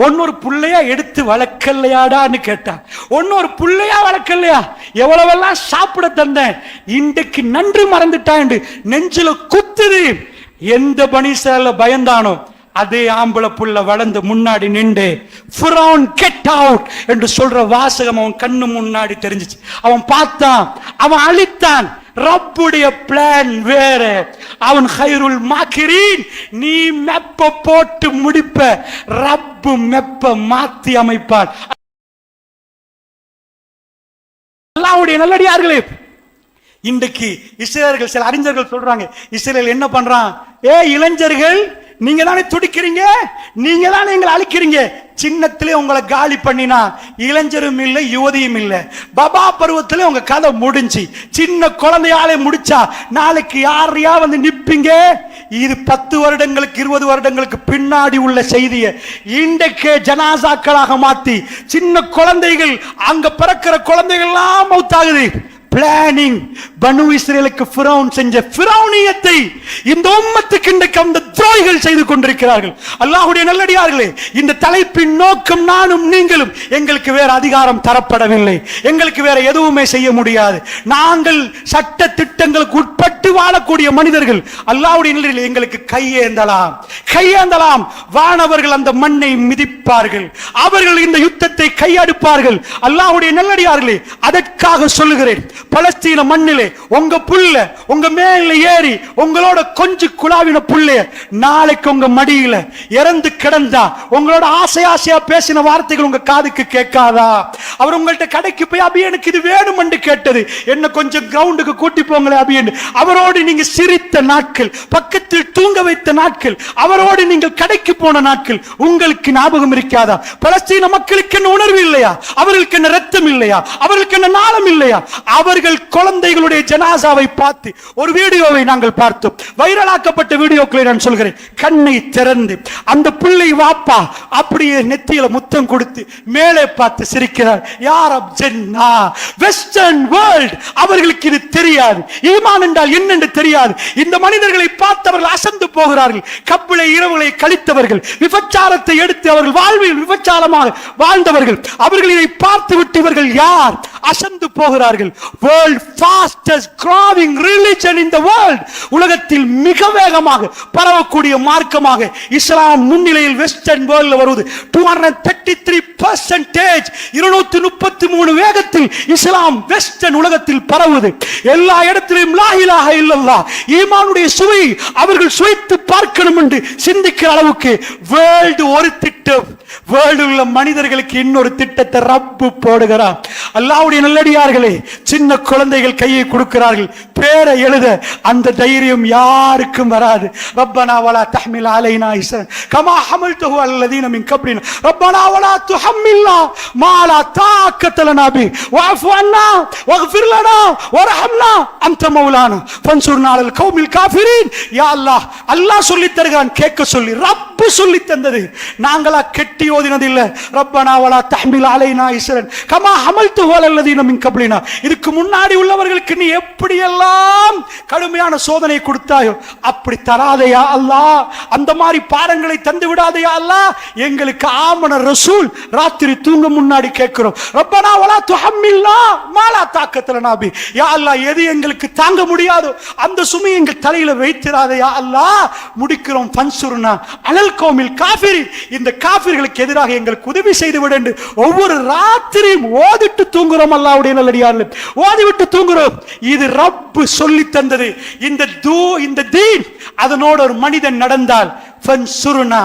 ஒன்னொரு புள்ளையா எடுத்து வளர்க்கலையாடான்னு கேட்டான். ஒன்னொரு புள்ளையா வளர்க்கலையா? எவ்வளவெல்லாம் சாப்பிட தந்தேன், இன்றைக்கு நன்றி மறந்துட்டான் நெஞ்சில குத்துது. எந்த பனிசால பயந்தானோ அதே ஆம்பளை புள்ள வளர்ந்து முன்னாடி நின்று ஃபிரௌன் கெட் அவுட் என்று சொல்ற வாசகம் அவன் கண்ணு முன்னாடி தெரிஞ்சிச்சு. அவன் பார்த்தான், அவன் அழித்தான். ரப்புடைய பிளான் வேற. அவன் ஹைருல் மாக்கிரீன். நீ மெப்ப போட்டு முடிப்ப, ரப்பு மெப்ப மாத்தி அமைப்பான். அல்லாஹ்வுடைய நல்லடியார்களே, இன்றைக்கு இஸ்ரேலர்கள் சில அறிஞர்கள் சொல்றாங்க, இஸ்ரேல் என்ன பண்றான்? இளைஞர்கள் நீங்க தானே துடிக்கிறீங்க, நீங்க தானே எங்களை அழிக்கிறீங்க. சின்னத்திலே உங்களை காலி பண்ணினா இளைஞரும் இல்லை யுவதியும் இல்லை. பபா பருவத்திலே உங்க கதை முடிஞ்சு. சின்ன குழந்தையாலே முடிச்சா நாளைக்கு யாரையா வந்து நிப்பீங்க? இது 10 வருடங்களுக்கு 20 வருடங்களுக்கு பின்னாடி உள்ள செய்தியை இன்றைக்கே ஜனாசாக்களாக மாத்தி சின்ன குழந்தைகள் அங்க பிறக்கிற குழந்தைகள் எல்லாம் மௌத்தாகுது. பிளானிங். பனு இஸ்ரேலுக்கு ஃபிரௌன் செஞ்ச ஃபிரௌனியத்தை இந்த உம்மத்துக்கு இன்றைக்கு அந்த துரோகிகள் செய்து கொண்டிருக்கிறார்கள். அல்லாஹ்வுடைய நல்லடியார்களே, இந்த தலைப்பின் நோக்கம் நானும் நீங்களும், எங்களுக்கு வேற அதிகாரம் தரப்படவில்லை, எங்களுக்கு வேற எதுவுமே செய்ய முடியாது. நாங்கள் சட்ட திட்டங்களுக்கு உட்பட்டு வாழக்கூடிய மனிதர்கள். அல்லாஹ்வுடைய நல்லடியார்களே, எங்களுக்கு கையேந்தலாம். வானவர்கள் அந்த மண்ணை மிதிப்பார்கள், அவர்கள் இந்த யுத்தத்தை கையெடுப்பார்கள். அல்லாஹ்வுடைய நல்லடியார்களே, அதற்காக சொல்லுகிறேன், பலஸ்தீன மண்ணிலே உங்க புள்ள உங்க மேல ஏறி உங்களோட கொஞ்சம் குழாவின புள்ளைய நாளைக்கு உங்க மடியில இறந்து கிடந்தா உங்களோட ஆசையா பேசின வார்த்தைகள் உங்க காதுக்கு கேட்காதா? அவர் உங்கள்ட்ட கடைக்கு போய் அபி எனக்கு இது வேணும் என்று கேட்டது, என்ன கொஞ்சம் கிரவுண்டுக்கு கூட்டி போங்களே அபி என்று அவரோடு நீங்க சிரித்த நாட்கள், பக்கத்தில் தூங்க வைத்த நாட்கள், அவரோடு நீங்கள் கடைக்கு போன நாட்கள் உங்களுக்கு ஞாபகம் இருக்காதா? பலஸ்தீன மக்களுக்கு என்ன உணர்வு இல்லையா? அவர்களுக்கு என்ன ரத்தம் இல்லையா? அவர்களுக்கு என்ன நாளம் இல்லையா? அவர்கள் குழந்தைகளுடைய ஜனாசாவை பார்த்து ஒரு வீடியோவை நாங்கள் பார்த்தோம், வைரலாக்கப்பட்ட வீடியோக்களை நான் சொல்கிறேன். கண்ணை திறந்து அந்த பிள்ளை வாப்பா அப்படியே நெத்தியில முத்தம் கொடுத்து மேலே பார்த்து சிரிக்கிறார். யார் அப்ஜன்னா வெஸ்டர்ன் வேர்ல்ட் அவர்களுக்கு இது தெரியாது, ஈமான் என்றால் என்னென்று தெரியாது. இந்த மனிதர்களை பார்த்தவர்கள் அசந்து போகிறார்கள். கப்பிளை இரவுகளை கழித்தவர்கள், விபச்சாரத்தை எடுத்து அவர்கள் வாழ்வில் விபச்சாரமாக வாழ்ந்தவர்கள், அவர்கள் இதை பார்த்து விட்டு இவர்கள் யார் அசந்து போகிறார்கள். World fastest growing religion in the world, உலகத்தில் மிக வேகமாக பரவக்கூடிய மார்க்கமாக இஸ்லாம் முன்னிலையில் வெஸ்டர்ன் வேர்ல்ட்ல வருவது 233%, 233 வேகத்தில் இஸ்லாம் வெஸ்டர்ன் உலகத்தில் பரவுது. எல்லா இடத்திலும் லா இலாஹ இல்லல்லாஹ் ஈமானுடைய சுவை அவர்கள் சுவைத்து பார்க்கணும் என்று சிந்திக்கிற அளவுக்கு வேர்ல்டு ஒரு திட்டம், வேர்ல்டு உள்ள மனிதர்களுக்கு இன்னொரு திட்டத்தை ரப்பு போடுகிறார். அல்லாஹ்வுடைய நல்லடியார்களே, சின்ன குழந்தைகள் கையை கொடுக்கிறார்கள் பேரை எழுத, அந்த தைரியம் யாருக்கும் வராது. ரப்பனா வலா தஹ்மில் அலைனா இஸ்ரன் கமா ஹமல்தஹு அல்லதீன மின் கப்லினா ரப்பனா வலா துஹம்மில்னா மா லா தாக்கத லனா பி வஅஃபு அன்னா வக்ஃபிர் லனா வர்ஹம்னா அன்த மௌலானா ஃபன்சுர்னா அலல் கௌமில் காஃபிரீன். யா அல்லாஹ், அல்லாஹ் சொல்லி தருகிறான் கேட்க சொல்லி, ரப்பு சொல்லி தந்தது, நாங்களா கெட்டி ஓதினது இல்ல. ரப்பனா வலா தஹ்மில் அலைனா இஸ்ரன் கமா ஹமல்தஹு அல்லதீன மின் கப்லினா, இதுக்கு முன்னாடி உள்ளவர்களுக்கு நீ எப்படி எல்லாம் கடுமையான சோதனை கொடுத்தாயோ அப்படி தராதையா அல்லாஹ், அந்த மாதிரி பாடங்களை தந்து விடாதையா அல்லாஹ். எங்களுக்கு ஆமன ரசூல் ராத்திரி தூங்க முன்னாடி கேட்கிறோம், ரப்பனா வலா துஹம்மில்னா மா லா தாக்கத லனா பி. யா அல்லாஹ், எது எங்களுக்கு தாங்க முடியாதோ அந்த சுமை எங்கள் தலையில வைத்திராதையா அல்லாஹ். முடிக்கிறோம் ஃபன்சுர்னா அலல் கௌமில் காஃபிரீன், இந்த காஃபிர்களுக்கு எதிராக எங்களுக்கு உதவி செய்து விடு என்று ஒவ்வொரு ராத்திரியும் ஓதிட்டு தூங்குறோம். அல்லாஹ்வுடைய நல்லடியார்களே, ஓதிவிட்டு தூங்குறோம். இது ரப்பு சொல்லி தந்தது. இந்த தீன் அதனோடு ஒரு மனிதன் நடந்தால் ஃபன்சுர்னா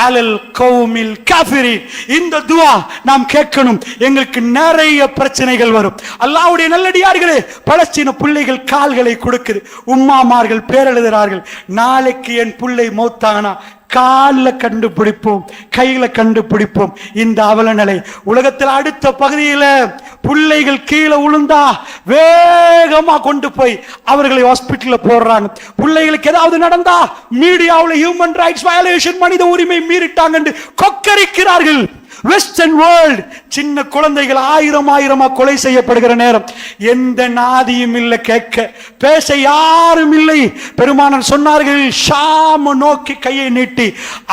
அலல் கௌமில் காஃபிரீன், இந்த துஆ நாம் கேட்கணும். எங்களுக்கு நிறைய பிரச்சனைகள் வரும். அல்லாஹ்வுடைய நல்லடியார்களே, பலஸ்தீன பிள்ளைகள் கால்களை கொடுக்குது, உம்மாமார்கள் பேரெழுதுகிறார்கள், நாளைக்கு என் பிள்ளை மௌத்தானா காலில் கண்டுபிடிப்போம், கையில கண்டுபிடிப்போம். இந்த அவலநிலை உலகத்தில் அடுத்த பகுதியில் பிள்ளைகள் கீழே விழுந்தா வேகமா கொண்டு போய் அவர்களை ஹாஸ்பிட்டல்ல போடுறாங்க. பிள்ளைகளுக்கு ஏதாவது நடந்தா மீடியாவில் ஹியூமன் ரைட்ஸ் வயலேஷன், மனித உரிமை மீறிட்டாங்க கொக்கரிக்கிறார்கள். வெஸ்டர்ன் வேர்ல்ட் சின்ன குழந்தைகள் ஆயிரமா கொலை செய்யப்படுகிற நேரம் எந்த நாதியும் இல்லை, கேட்க பேச யாரும் இல்லை. பெருமானார் சொன்னார்கள், ஷாம் நோக்கி கையை நீட்டி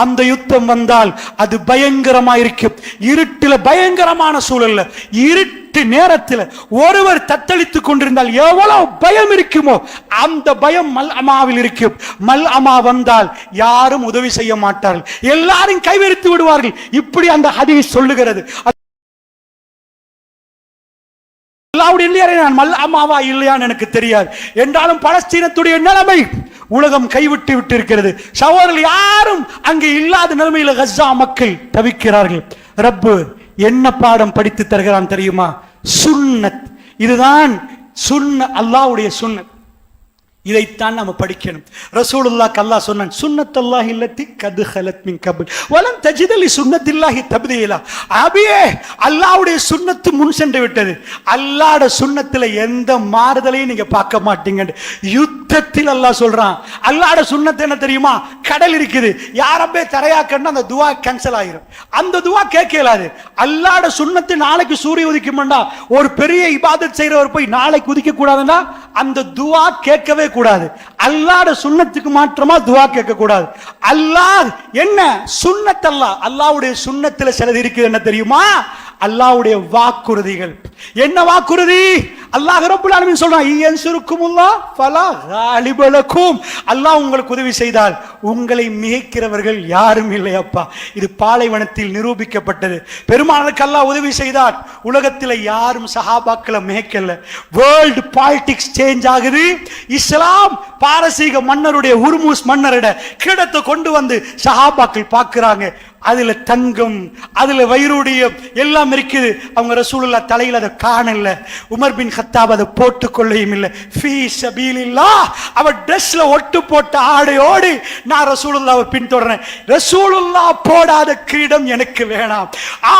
அந்த யுத்தம் வந்தால் அது பயங்கரமா இருக்கும். இருட்டில பயங்கரமான சூழல்ல இருட்டு நேரத்தில் ஒருவர் தத்தளித்துக் கொண்டிருந்தால் எவ்வளவு பயம் இருக்குமோ அந்த பயம் மல் அமாவில் இருக்கும். மல் அமா வந்தால் யாரும் உதவி செய்ய மாட்டார்கள், எல்லாரும் கைவிரித்து விடுவார்கள். இப்படி அந்த ஹதீஸ் சொல்லுகிறது. நான் மல் அமாவா இல்லையான்னு எனக்கு தெரியாது, என்றாலும் பலஸ்தீனத்துடைய நிலைமை உலகம் கைவிட்டு விட்டு இருக்கிறது. சகோதரர்கள் யாரும் அங்கே இல்லாத நிலைமையில் கஸா மக்கள் தவிக்கிறார்கள். ரப்பு என்ன பாடம் படித்து தருகிறான் தெரியுமா? சுன்னத். இதுதான் அல்லாஹ்வுடைய சுன்னத். இதைத்தான் நம்ம படிக்கணும். ரசூலுல்லாஹ் அல்லாஹ் சொன்னான், சுன்னத்துல்லாஹி அல்லதி கத் ஹலத் மின் கப்ல் வலம் தஜித லி சுன்னத்தில்லாஹி தப்தீலா. அபியே, அல்லாஹ்வுடைய சுன்னத்து முன் சென்று விட்டது. அல்லாஹ்வுடைய சுன்னத்துல எந்த மாறுதலையும் நீங்க பார்க்க மாட்டீங்க. யுத்தத்தில் அல்லாஹ் சொல்றான். அல்லாஹ்வுடைய சுன்னத்து என்ன தெரியுமா? கடல் இருக்குது, யாரப்பே தரையாக்கன்னா அந்த துஆ கேன்சல் ஆயிரும், அந்த துஆ கேட்க இயலாது. அல்லாஹ்வுடைய சுன்னத்து நாளைக்கு சூரிய உதிக்கும்டா, ஒரு பெரிய இபாதத் செய்றவர் போய் நாளைக்கு உதிக்க கூடாதுன்னா அந்த துஆ கேட்கவே கூடாது. அல்லாஹ்வுடைய சுன்னத்துக்கு மாற்றமா துஆ கேட்க கூடாது. அல்லாஹ் என்ன சுன்னத், அல்லாஹ்வுடைய சுன்னத்துல சிலது இருக்குது என்ன தெரியுமா? அல்லாஹ்வுடைய வாக்குறுதிகள். என்ன வாக்குறுதி? அல்லாஹ் ரப்பல் ஆலமீன் சொல்றான், இயன்சுருக்குமுல்லாஹ் ஃபலா காலிப லக்கும். அல்லாஹ் உங்களுக்கு உதவி செய்தால் உங்களை மிகைக்கிறவர்கள் யாரும் இல்லை. அப்பா, இது பாலைவனத்தில் நிரூபிக்கப்பட்டது. பெருமாளுக்கு அல்லாஹ் உதவி செய்தார், உலகத்தில் யாரும் சஹாபாக்களை மிகைக்கல. வேர்ல்டு பாலிடிக்ஸ் சேஞ்ச் ஆகுது. இஸ்லாம் பாரசீக மன்னருடைய ஹுர்முஸ் மன்னரோட கிடத்தை கொண்டு வந்து சஹாபாக்கள் பார்க்கிறாங்க. அதுல தங்கம், அதுல வைரூடியம் எல்லாம் இருக்குது. அவங்க ரசூலுல்லாஹ் தலையில அதை காணல. உமர் பின் கத்தாப் அதை போட்டுக் கொள்ளையும் இல்லை. ஃபீ சபீலில்லாஹ் அவர் ட்ரெஸ்ல ஒட்டு போட்ட ஆடையோடு நான் ரசூலுல்லாஹ்வை பின்தொடர்றேன். ரசூலுல்லாஹ் போடாத கிரீடம் எனக்கு வேணாம்.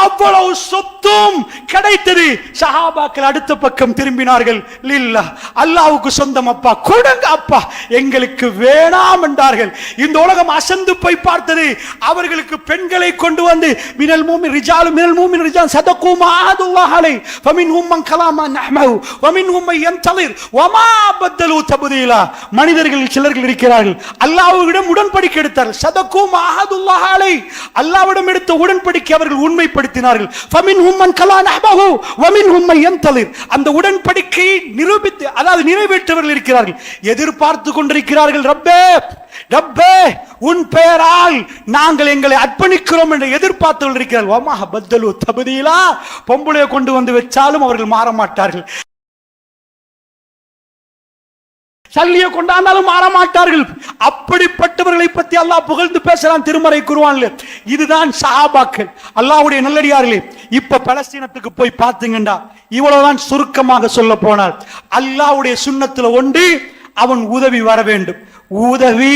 அவ்வளவு சொத்தும் கிடைத்தது. சஹாபாக்கள் அடுத்த பக்கம் திரும்பினார்கள். லில்லாஹ், அல்லாஹ்வுக்கு சொந்தம் அப்பா, கொடுங்க அப்பா, எங்களுக்கு வேணாம் என்றார்கள். இந்த உலகம் அசந்து போய் பார்த்தது. அவர்களுக்கு பெண்களை கொண்டு வந்து மினல் மூமின் ரிஜாலு மினல் மூமின் ரிஜால் சதகு மா ஆதுல்லாஹ் அலை ஃபமின்ஹும் மன் கலாமா நஹ்மஹு வமின்ஹும் மன் யன்தலிர் வமா பதலு தப்தீலா. மனிதர்கள் சிலர்கள் இருக்கிறார்கள், அல்லாஹ்விடம் உடன்படிக்கை எடுத்தார்கள். சதகு மா ஆதுல்லாஹ் அலை, அல்லாஹ்விடம் எடுத்த உடன்படிக்கை அவர்கள் உண்மைப்படுத்தினார்கள். ஃபமின்ஹும் மன் கலா நஹ்மஹு வமின்ஹும் மன் யன்தலிர். அந்த உடன்படிக்கையை நிரூபித்து, அதாவது நிறைவேற்றவர்கள் இருக்கிறார்கள், எதிர்பார்த்து கொண்டிருக்கிறார்கள். ரப்பே ரப்பே, உன் பெயரால் நாங்கள் எங்களை அர்ப்பணிக்கிறோம் என்று எதிர்பார்த்து இருக்கிறார்கள். வமா பதலு தப்தீலா. பொம்பளையை கொண்டு வந்து வச்சாலும் அவர்கள் மாற மாட்டார்கள். சல்லியை கொண்டாந்தாலும் மாற மாட்டார்கள். அப்படிப்பட்டவர்களை பற்றி அல்லாஹ் புகழ்ந்து பேசலாம் திருமறை குர்ஆன்ல. இதுதான் சஹாபாக்கள், அல்லாஹ்வுடைய நல்லடியார்களே. இப்ப பலஸ்தீனத்துக்கு போய் பார்த்தீங்கடா, இவ்வளவுதான் சுருக்கமாக சொல்ல போனால். அல்லாஹ்வுடைய சுன்னத்துல ஒன்று, அவன் உதவி வர வேண்டும். உதவி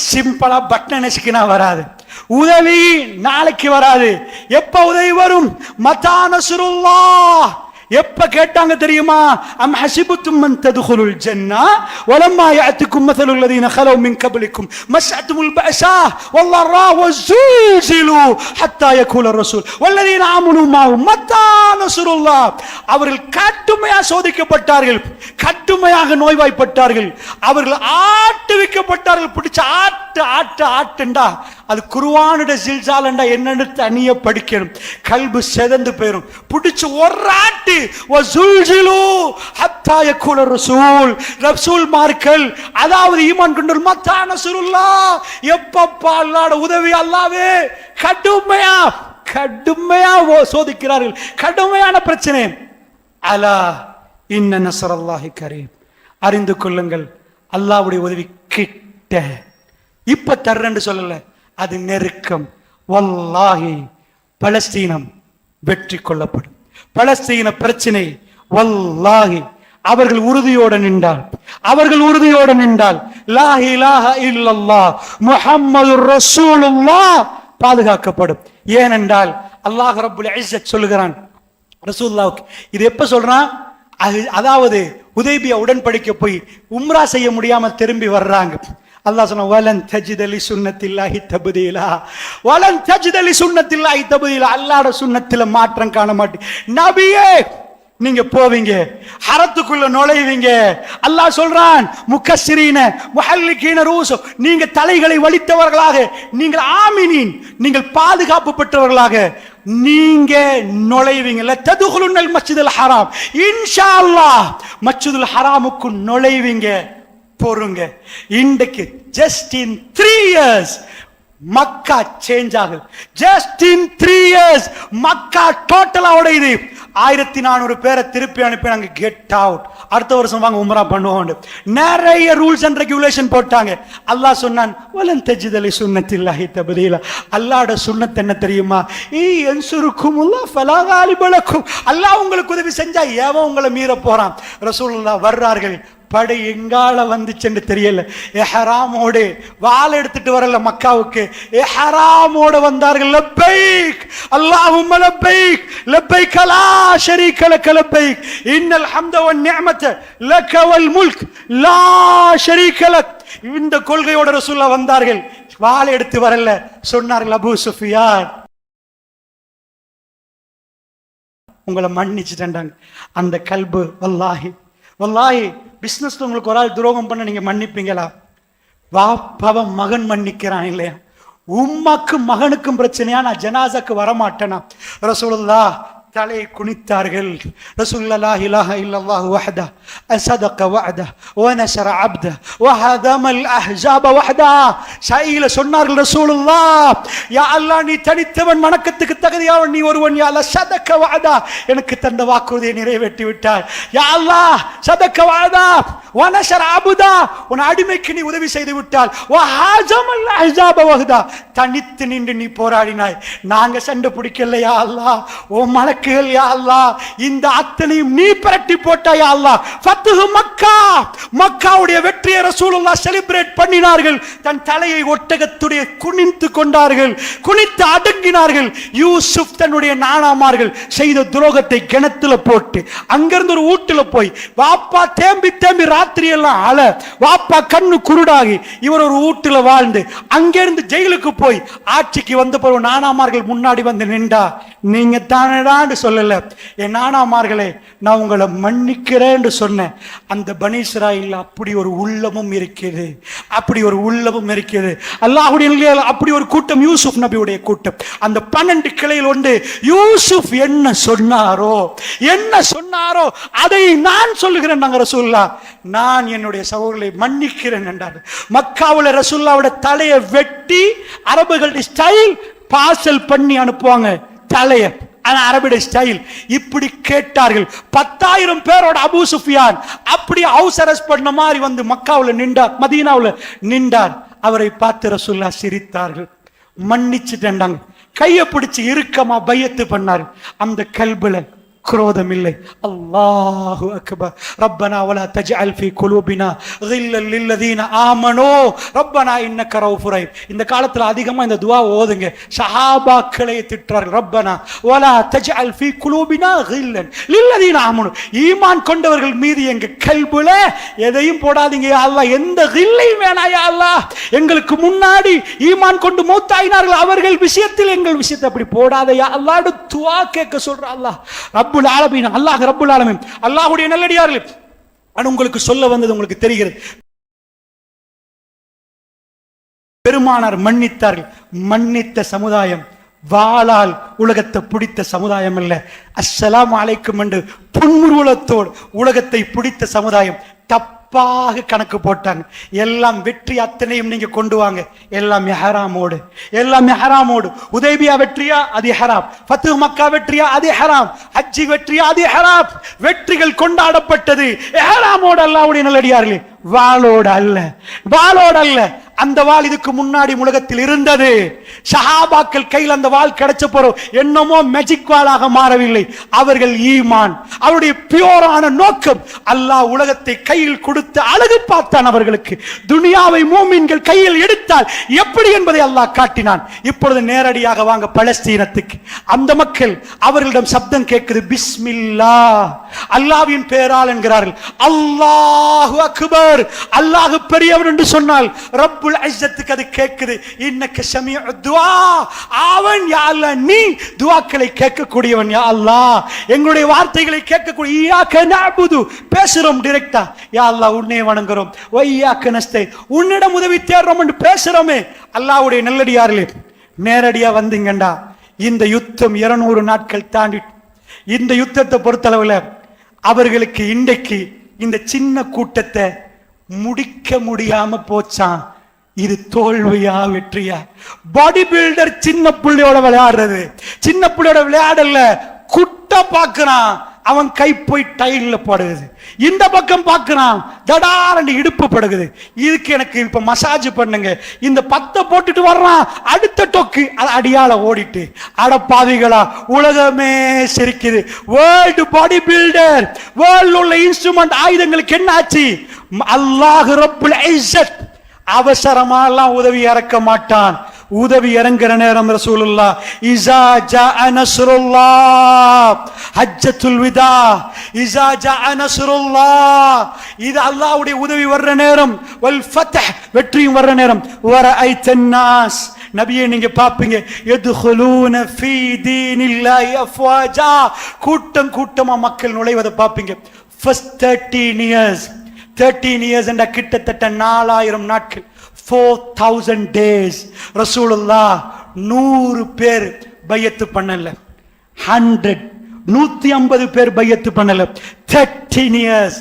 சிம்பிளா பட்டன் நெசுக்கினா வராது. உதவி நாளைக்கு வராது. எப்ப உதவி வரும்? மதா நஸ்ருல்லாஹ். எப்ப கேட்டாங்க தெரியுமா? அம் ஹஸிபத்தும் மன் ததுகுலுல் ஜன்னah வலம்மா யாத்துக்கும் மஸலுல் லதீன خلوا من قبلكم مسعتهم البأساء والضراء وزلزلوا حتى يقول الرسول والذين آمنوا معه متى نصر الله. அவர்கள் கடுமையாக சோதிக்கப்பட்டார்கள், கடுமையாக நோய்வாய்ப்பட்டார்கள், அவர்கள் ஆட்டுவிக்கப்பட்டார்கள். பிடிச்ச ஆட்டு ஆட்டு ஆட்டுண்டா அது குர்ஆனுடைய ஜில்சாலண்டா என்னன்னு தனியா படிக்கணும். கல்பு செதந்து போயிடும். பிடிச்ச ஒரு ஆட்டு வஸுல்ஜிலு ஹத்தா யகுல ரசூல். ரசூல்மார்கள், அதாவது ஈமான் கொண்டவர்கள், மத்தா நஸ்ருல்லாஹ், எப்பப்பா அல்லாஹ்வுடைய உதவி. அல்லாஹ்வே கடுமையா கடுமையா சோதிக்கிறார்கள், கடுமையான பிரச்சனை. அலா இன்ன நஸ்ரல்லாஹி கரீம். அறிந்து கொள்ளுங்கள், அல்லாஹ்வுடைய உதவி கிட்ட. இப்ப தர்றேன்னு சொல்லல, அது நெருக்கம். வல்லாஹி பலஸ்தீனம் வெற்றி கொள்ளப்படும். பலஸ்தீன பிரச்சனை வல்லாஹி அவர்கள் உறுதியோடு நின்றால், அவர்கள் உறுதியோடு நின்றால், லா இலாஹ இல்லல்லாஹ் முஹம்மதுர் ரசூலுல்லாஹ் பாதுகாக்கப்படும். ஏனென்றால் அல்லாஹ் ரப்புல் இஸ்ஸத் சொல்லுகிறான் ரசூலுல்லாஹ்வுக்கு. இது எப்ப சொல்றான்? அதாவது உதைபியா உடன்படிக்கை போய் உம்ரா செய்ய முடியாம திரும்பி வர்றாங்க. அல்லாஹ் சொன்னா, வலன் தஜித லி சுன்னத்தில்லாஹி தப்தீலா, வலன் தஜித லி சுன்னத்தில்லாஹி தப்தீலா. அல்லாஹ்வுடைய சுன்னத்தில மாற்றம் காண மாட்டீங்க. நபியே, நீங்க போவீங்க, ஹரத்துக்குள்ள நுழைவீங்க. அல்லாஹ் சொல்றான், முக்கஸ்ஸிரீன முஹல்லிகீன ரூஸ், நீங்க தலைகளை வலித்தவர்களாக, நீங்கள் ஆமினீன், நீங்கள் பாதுகாப்பு பெற்றவர்களாக நீங்க நுழைவீங்க. லததுகுலுன்னல் மஸ்ஜிதுல் ஹராம், இன்ஷாஅல்லாஹ் மஸ்ஜிதுல் ஹராமுக்கு நுழைவீங்க. பொறுங்க. இன்றைக்கு just in 3 years Mecca change ஆகுது. ஜஸ்ட் இன் 3 years மக்கா டோட்டலா உடையுது. 1400 பேரை திருப்பி அனுப்பி நாங்க கெட் அவுட், அடுத்த வருஷம் வாங்க உம்ரா பண்ணுவோம். நிறைய ரூல்ஸ் அண்ட் ரெகுலேஷன் போட்டாங்க. அல்லாஹ் சொன்னான், வலன் தஜித லி சுன்னத்தில்லாஹி தப்தீலா. அல்லாஹ்வுடைய சுன்னத் என்ன தெரியுமா? இயன்சுருக்குமுல்லாஹ் ஃபலா காலிப லக்கும். அல்லாஹ் உங்களுக்கு உதவி செஞ்சா எவன் உங்களை மீற போறான்? ரசூலுல்லாஹ் வர்றார்கள். படை எங்கால வந்துச்சுன்னு தெரியல. எஹராமோடு வாள் எடுத்துட்டு வரல மக்காவுக்கு, எஹராமோட வந்தார்கள். லப்பைக் அல்லாஹும்ம லப்பைக் லப்பைக் லா ஷரீக லக லப்பைக் இன்னல் ஹம்த வன் நிஅமத லக வல் முல்க் லா ஷரீக லக். இந்த கொள்கையோட ரசூலுல்லாஹ் வந்தார்கள். வாள் எடுத்து வரல. சொன்னார்கள், அபூ சுஃபியான் உங்களை மன்னிச்சுட்டாங்க. அந்த கல்பு வல்லாஹி வல்லாஹி பிசினஸ்ல உங்களுக்கு ஒரு ஆள் துரோகம் பண்ண நீங்க மன்னிப்பீங்களா? வாப்பாவ மகன் மன்னிக்கிறான் இல்லையா? உம்மாக்கும் மகனுக்கும் பிரச்சனையா? நான் ஜனாசாக்கு வரமாட்டேனா? ரசூலுல்லாஹ் தலை குனித்தார்கள். ரசூலுல்லாஹ் லா இலாஹ இல்லல்லாஹு வஹ்தஹு அஸதக வஅதஹு வ நஸர அப்தஹு வ ஹதமல் அஹ்ஸாப வஹ்தஹு. ஷைல சொன்னார்கள் ரசூலுல்லாஹ், யா அல்லாஹ் நீ தனித்தவன், வணக்கத்துக்கு தகுதியானவன் நீ ஒருவன். யா அல்லாஹ் ஸதக வஅதஹு, எனக்கு தந்த வாக்குறுதியை நிறைவேற்றி விட்டாய். யா அல்லாஹ் ஸதக வஅதஹு வ நஸர அப்தஹு, உன் அடிமைக்கு நீ உதவி செய்து விட்டால். வ ஹதமல் அஹ்ஸாப வஹ்தஹு, தனித்து நின்று நீ போராடினாய், நாங்க சண்டை பிடிக்கல. யா அல்லாஹ் ஓ மலக்குகள், யா அல்லாஹ் இந்த அத்தனையும் நீ பிரட்டி போட்டாய். யா அல்லாஹ் ஃபத்ஹு மக்கா, மக்காவுடைய வெற்றியை ரசூலுல்லாஹ் செலிப்ரேட் பண்ணினார்கள். தன் தலையை ஒட்டகத்துடைய குனிந்து கொண்டார்கள், குனித்து அடங்கினார்கள். யூசுப் தன்னுடைய நானாமார்கள் செய்த துரோகத்தை கிணத்துல போட்டு அங்கிருந்து ஒரு வீட்டுல போய் வாப்பா தேம்பி தேம்பி ராத்திரி எல்லாம் அழ, வாப்பா கண்ணு குருடாகி இவர் ஒரு வீட்டுல வாழ்ந்து அங்கிருந்து ஜெயிலுக்கு போய் ஆட்சிக்கு வந்த பிறகு நானாமார்கள் முன்னாடி வந்து நின்றா, நீங்க தானடான்னு சொல்லல, என் நானாமார்களே நான் உங்களை மன்னிக்கிறேன்னு சொன்னேன். அந்த பனி இஸ்ராயீல் அப்படி ஒரு உள்ளமும் இருக்கிறது, அப்படி ஒரு உள்ளமும் இருக்கிறது. அல்லாஹ்வுடைய அப்படி ஒரு கூட்டம் யூசுப் நபியுடைய கூட்டம். அந்த 12 கிளையில் ஒன்று யூசுப் என்ன சொன்னாரோ அதை நான் சொல்லுகிறேன். நாங்க ரசூலுல்லாஹ் நான் என்னுடைய சகோதரர்களை மன்னிக்கிறேன் என்றார். மக்காவுல ரசூலுல்லாஹ்வுடைய தலையை வெட்டி அரபுகளுடைய ஸ்டைல் பார்சல் பண்ணி அனுப்புவாங்க தலைய, அரபுடைய ஸ்டைல். இப்படி கேட்டார்கள். 10,000 பேரோட அபூ சுஃபியான் அப்படி ஹவுஸ் அரெஸ்ட் பண்ண மாதிரி வந்து மக்காவுல நின்றார், மதீனாவுல நின்றார். அவரை பார்த்து ரசூலுல்லாஹ் சிரித்தார்கள், மன்னிச்சுட்டாங்க. கையை பிடிச்சு இறுக்கமா பையத்து பண்ணார். அந்த கல்புல குரோதம் இல்லை. அல்லாஹு அக்பர். ரப்பனா வலா தஜ்அல் ஃபீ குலூபினா கில்லல் லில்லதீன ஆமனூ ரப்பனா இன்னக ரவுஃபுர் ரஹீம். இந்த காலத்துல அதிகமா இந்த துஆ ஓதுங்க. சஹாபாக்களை திட்டுறார்கள், ரப்பனா வலா தஜ்அல் ஃபீ குலூபினா கில்லல் லில்லதீன ஆமனூ, ஈமான் கொண்டவர்கள் மீது எங்க கல்புல எதையும் போடாதீங்க யா அல்லாஹ், எந்த கில்லையும் வேணாம் யா அல்லாஹ். எங்களுக்கு முன்னாடி ஈமான் கொண்டு மௌத்தாயினார்கள், அவர்கள் விஷயத்தில் எங்கள் விஷயத்தை அப்படி போடாத யா அல்லாஹ் துஆ கேட்க சொல்ற அல்லாஹ் ரப்புல் ஆலமீன். அல்லாஹ் ரப்புல் ஆலமீன். அல்லாஹ்வுடைய நல்லடியார்களே, நான் உங்களுக்கு சொல்ல வந்தது உங்களுக்கு தெரிகிறது. பெருமானார் மன்னித்தார்கள். மன்னித்த சமுதாயம் வாளால் உலகத்தை பிடித்த சமுதாயம் அல்ல. அஸ்ஸலாமு அலைக்கும் என்று புன்முறுவலத்தோடு உலகத்தை பிடித்த சமுதாயம். தப்பாக கணக்கு போட்டாங்க. எல்லாம் வெற்றி அத்தனையும் நீங்க கொண்டு வாங்க, எல்லாம் இஹ்ராமோடு, எல்லாம் இஹ்ராமோடு. உதைபியா வெற்றியா அது இஹ்ராம், ஃபத்ஹு மக்கா வெற்றியா அது இஹ்ராம், ஹஜ் வெற்றியா அது இஹ்ராம். வெற்றிகள் கொண்டாடப்பட்டது இஹ்ராமோடு. அல்லாஹ்வுடைய நல்லடியார்களே, வாளோடு அல்ல, வாளோடு அல்ல. அந்த வாள் இதுக்கு முன்னாடி உலகத்தில் இருந்தது. சஹாபாக்கள் கையில் அந்த வாள் கிடைச்ச போறோம் என்னமோ மேஜிக் வாளாக மாறவில்லை. அவர்கள் ஈமான், அவருடைய பியூரான நோக்கம், அல்லாஹ் உலகத்தை கையில் கொடுத்து அழகு பார்த்தான் அவர்களுக்கு. துனியாவை மூமின்கள் கையில் எடுத்தால் எப்படி என்பதை அல்லாஹ் காட்டினான். இப்பொழுது நேரடியாக வாங்க பலஸ்தீனத்துக்கு. அந்த மக்கள் அவர்களிடம் சப்தம் கேட்குது, பிஸ்மில்லாஹ், அல்லாஹ்வின் பெயரால் என்கிறார்கள். அல்லாஹு அக்பர், அல்லாஹ் பெரியவர் என்று சொன்னால் ரப்புல் இஸ்ஸத்துக்கு அது கேட்குது. இன்னக ஸமீஉ துஆ, அவன் யா அல்லாஹ் நீ துஆக்களை கேட்கக்கூடியவன் யா அல்லாஹ், எங்களுடைய வார்த்தைகளை கேட்கக்கூடிய. இய்யாக நஅபுது, பேசுறோம் டைரக்டா, யா அல்லாஹ் உன்னை வணங்குறோம். வ இய்யாக நஸ்தைன், உன்னிடம் உதவி தேடுறோம் என்று பேசுறோமே. அல்லாஹ்வுடைய நல்லடியார்களே, நேரடியா வந்தீங்கண்டா இந்த யுத்தம் 200 நாட்கள் தாண்டி, இந்த யுத்தத்தை பொறுத்தளவுல அவர்களுக்கு இன்றைக்கு இந்த சின்ன கூட்டத்தை முடிக்க முடியாம போச்சான். இது தோல்வியா வெற்றியா? பாடி பில்டர் சின்ன புள்ளையோட விளையாடுறது, சின்ன புள்ளையோட விளையாடல, குட்ட பாக்குறான், அவன் கை போய் டைல்ல படுகுது, இந்த பக்கம் பார்க்கிறான் தடாரண்டு இடுப்பு படுகுது. இதுக்கு எனக்கு இப்ப மசாஜ் பண்ணுங்க, இந்த 10 போட்டுட்டு வர்றான், அடுத்த டொக்கு அது அடியால ஓடிட்டு. அடப்பாவிகளா, உலகமே சிரிக்குது. வேர்ல்டு பாடி பில்டர், வேர்ல்ட் உள்ள இன்ஸ்ட்ருமெண்ட் ஆயுதங்களுக்கு என்ன ஆச்சு? அல்லாஹ் ரப்புல் இஸ்ஸத் அவசரமா எல்லாம் உதவி இறக்க மாட்டான். உதவி இறங்குற நேரம் ரசூலுல்லாஹ் இஸா ஜாஅ நஸ்ருல்லாஹ், ஹஜ்ஜத்துல் விதா, இஸா ஜாஅ நஸ்ருல்லாஹ், இது அல்லாஹ்வுடைய உதவி வர்ற நேரம், வல் ஃபத்ஹ் வெற்றியும் வர்ற நேரம். வரஐத்தன் நாஸ், நபியே நீங்க பாப்பீங்க, யதுகுலூன ஃபீ தீனில்லாஹி அஃப்வாஜா, கூட்டம் கூட்டமா மக்கள் நுழைவதை பாப்பீங்க. ஃபர்ஸ்ட் 13 இயர்ஸ், 13 இயர்ஸ் என்ற கிட்டத்தட்ட 4000 நாட்கள், 4000 டேஸ். ரசூலுல்லாஹ் 100 பேர் பையத்து பண்ணல, 100 150 பேர் பையத்து பண்ணல. 13 years.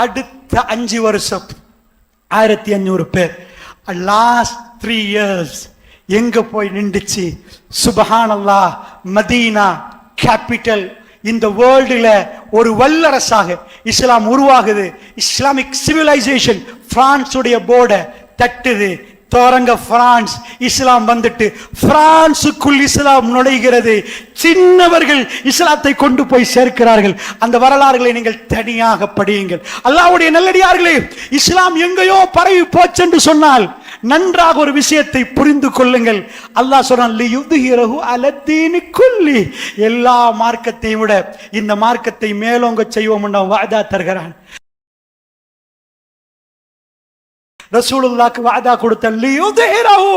அடுத்த 5 வருஷம் 1500 பேர். லாஸ்ட் 3 years எங்க போய் நின்றுச்சு? சுப்ஹானல்லாஹ், மதீனா கேபிட்டல். இந்த வேர்ல்டுல ஒரு வல்லரசாக இஸ்லாம் உருவாகுது. இஸ்லாமிக் சிவிலைசேஷன் பிரான்ஸ் உடைய போர்டை தட்டுது. தோரங்க பிரான்ஸ், இஸ்லாம் வந்துட்டு பிரான்சுக்குள் இஸ்லாம் நுழைகிறது. சின்னவர்கள் இஸ்லாத்தை கொண்டு போய் சேர்க்கிறார்கள். அந்த வரலாறுகளை நீங்கள் தனியாக படியுங்கள். அல்லாஹ்வுடைய நல்லடியார்களே, இஸ்லாம் எங்கேயோ பரவி போச்சென்று சொன்னால் நன்றாக ஒரு விஷயத்தை புரிந்து கொள்ளுங்கள். அல்லாஹ் சொல்றான், லியுத்ஹிரஹு அலத்தீனி குல்லி, எல்லா மார்க்கத்தையும் விட இந்த மார்க்கத்தை மேலோங்க செய்வோம் என்று வாதா தருகிறான். ரசூலுல்லாஹ்க்கு வாதா கொடுத்த லியுத்ஹிரஹு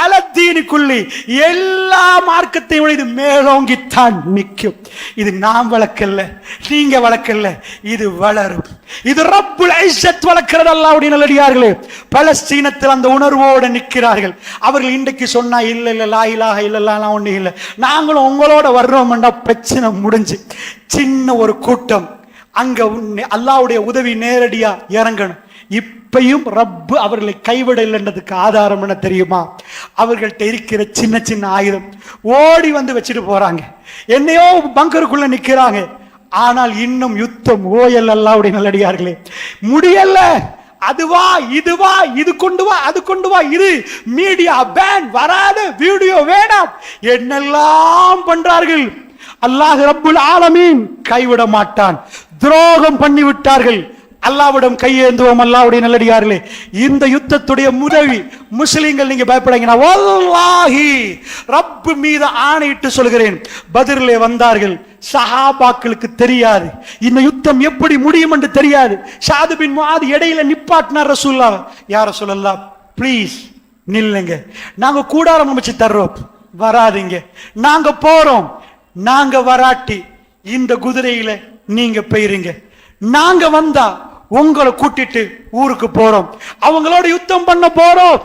அலத்தீனி குல்லி, எல்லா மார்க்கத்தையும் விட இது மேலோங்கித்தான் நிற்கும். இது நாம் வளர்க்கல, நீங்க வளர்க்கல, இது வளரும். இது ரப்புல் இஸ்ஸத் வளர்க்கிறது. அல்லாஹ்வுடைய நல்லடியார்களே, பலஸ்தீனத்தில் அந்த உணர்வோடு நிற்கிறார்கள். அவர்கள் இன்றைக்கு சொன்னா இல்ல இல்ல லா இலாஹ இல்லல்லாஹ் ஒண்ணு இல்ல, நாங்களும் உங்களோட வர்றோம்னா பிரச்சனை முடிஞ்சு. சின்ன ஒரு கூட்டம் அங்க அல்லாஹ்வுடைய உதவி நேரடியா இறங்கணும். இப்பையும் ரப்பு அவர்களை கைவிடலைன்றதுக்கு ஆதாரம் என்ன தெரியுமா? அவர்கள்ட்ட இருக்கிற சின்ன சின்ன ஆயுதம் ஓடி வந்து வச்சுட்டு போறாங்க. என்னையோ பங்கருக்குள்ள நிக்கிறாங்க. ஆனால் இன்னும் யுத்தம் ஓயல். அல்லாஹ்வுடைய நல்லடியார்களே, முடியல. அதுவா இதுவா, இது கொண்டு வா அது கொண்டு வா, இது மீடியா பேன், வராத வீடியோ வேண்டாம், என்னெல்லாம் பண்றார்கள். அல்லாஹ் ரப்புல் ஆலமீன் கைவிட மாட்டான். துரோகம் பண்ணி விட்டார்கள். அல்லாஹ்விடம் கையேந்துவோம். அல்லாஹ்வுடைய நல்லடியார்களே, இந்த யுத்தத்துடைய உதவி முஸ்லிம்கள் நீங்க பயப்படாதீங்க. வல்லாஹி, ரப்பு மீது ஆணையிட்டு சொல்கிறேன், பத்ரிலே வந்தார்கள். சஹாபாக்களுக்கு தெரியாது இந்த யுத்தம் எப்படி முடியும் என்று தெரியாது. ஸஅத் பின் முஆத் இடையில நிப்பாட்டினார் ரசூலுல்லாஹ். யா ரசூலல்லாஹ், ப்ளீஸ் நில்லுங்க, நாங்க கூடாரம் அமைச்சு தர்றோம், வராதீங்க. நாங்க போறோம். நாங்க வராட்டி இந்த குதிரையில நீங்க போயிருங்க, நாங்க வந்தா உங்களை கூட்டிட்டு ஊருக்கு போறோம், அவங்களோட யுத்தம் பண்ண போறோம்.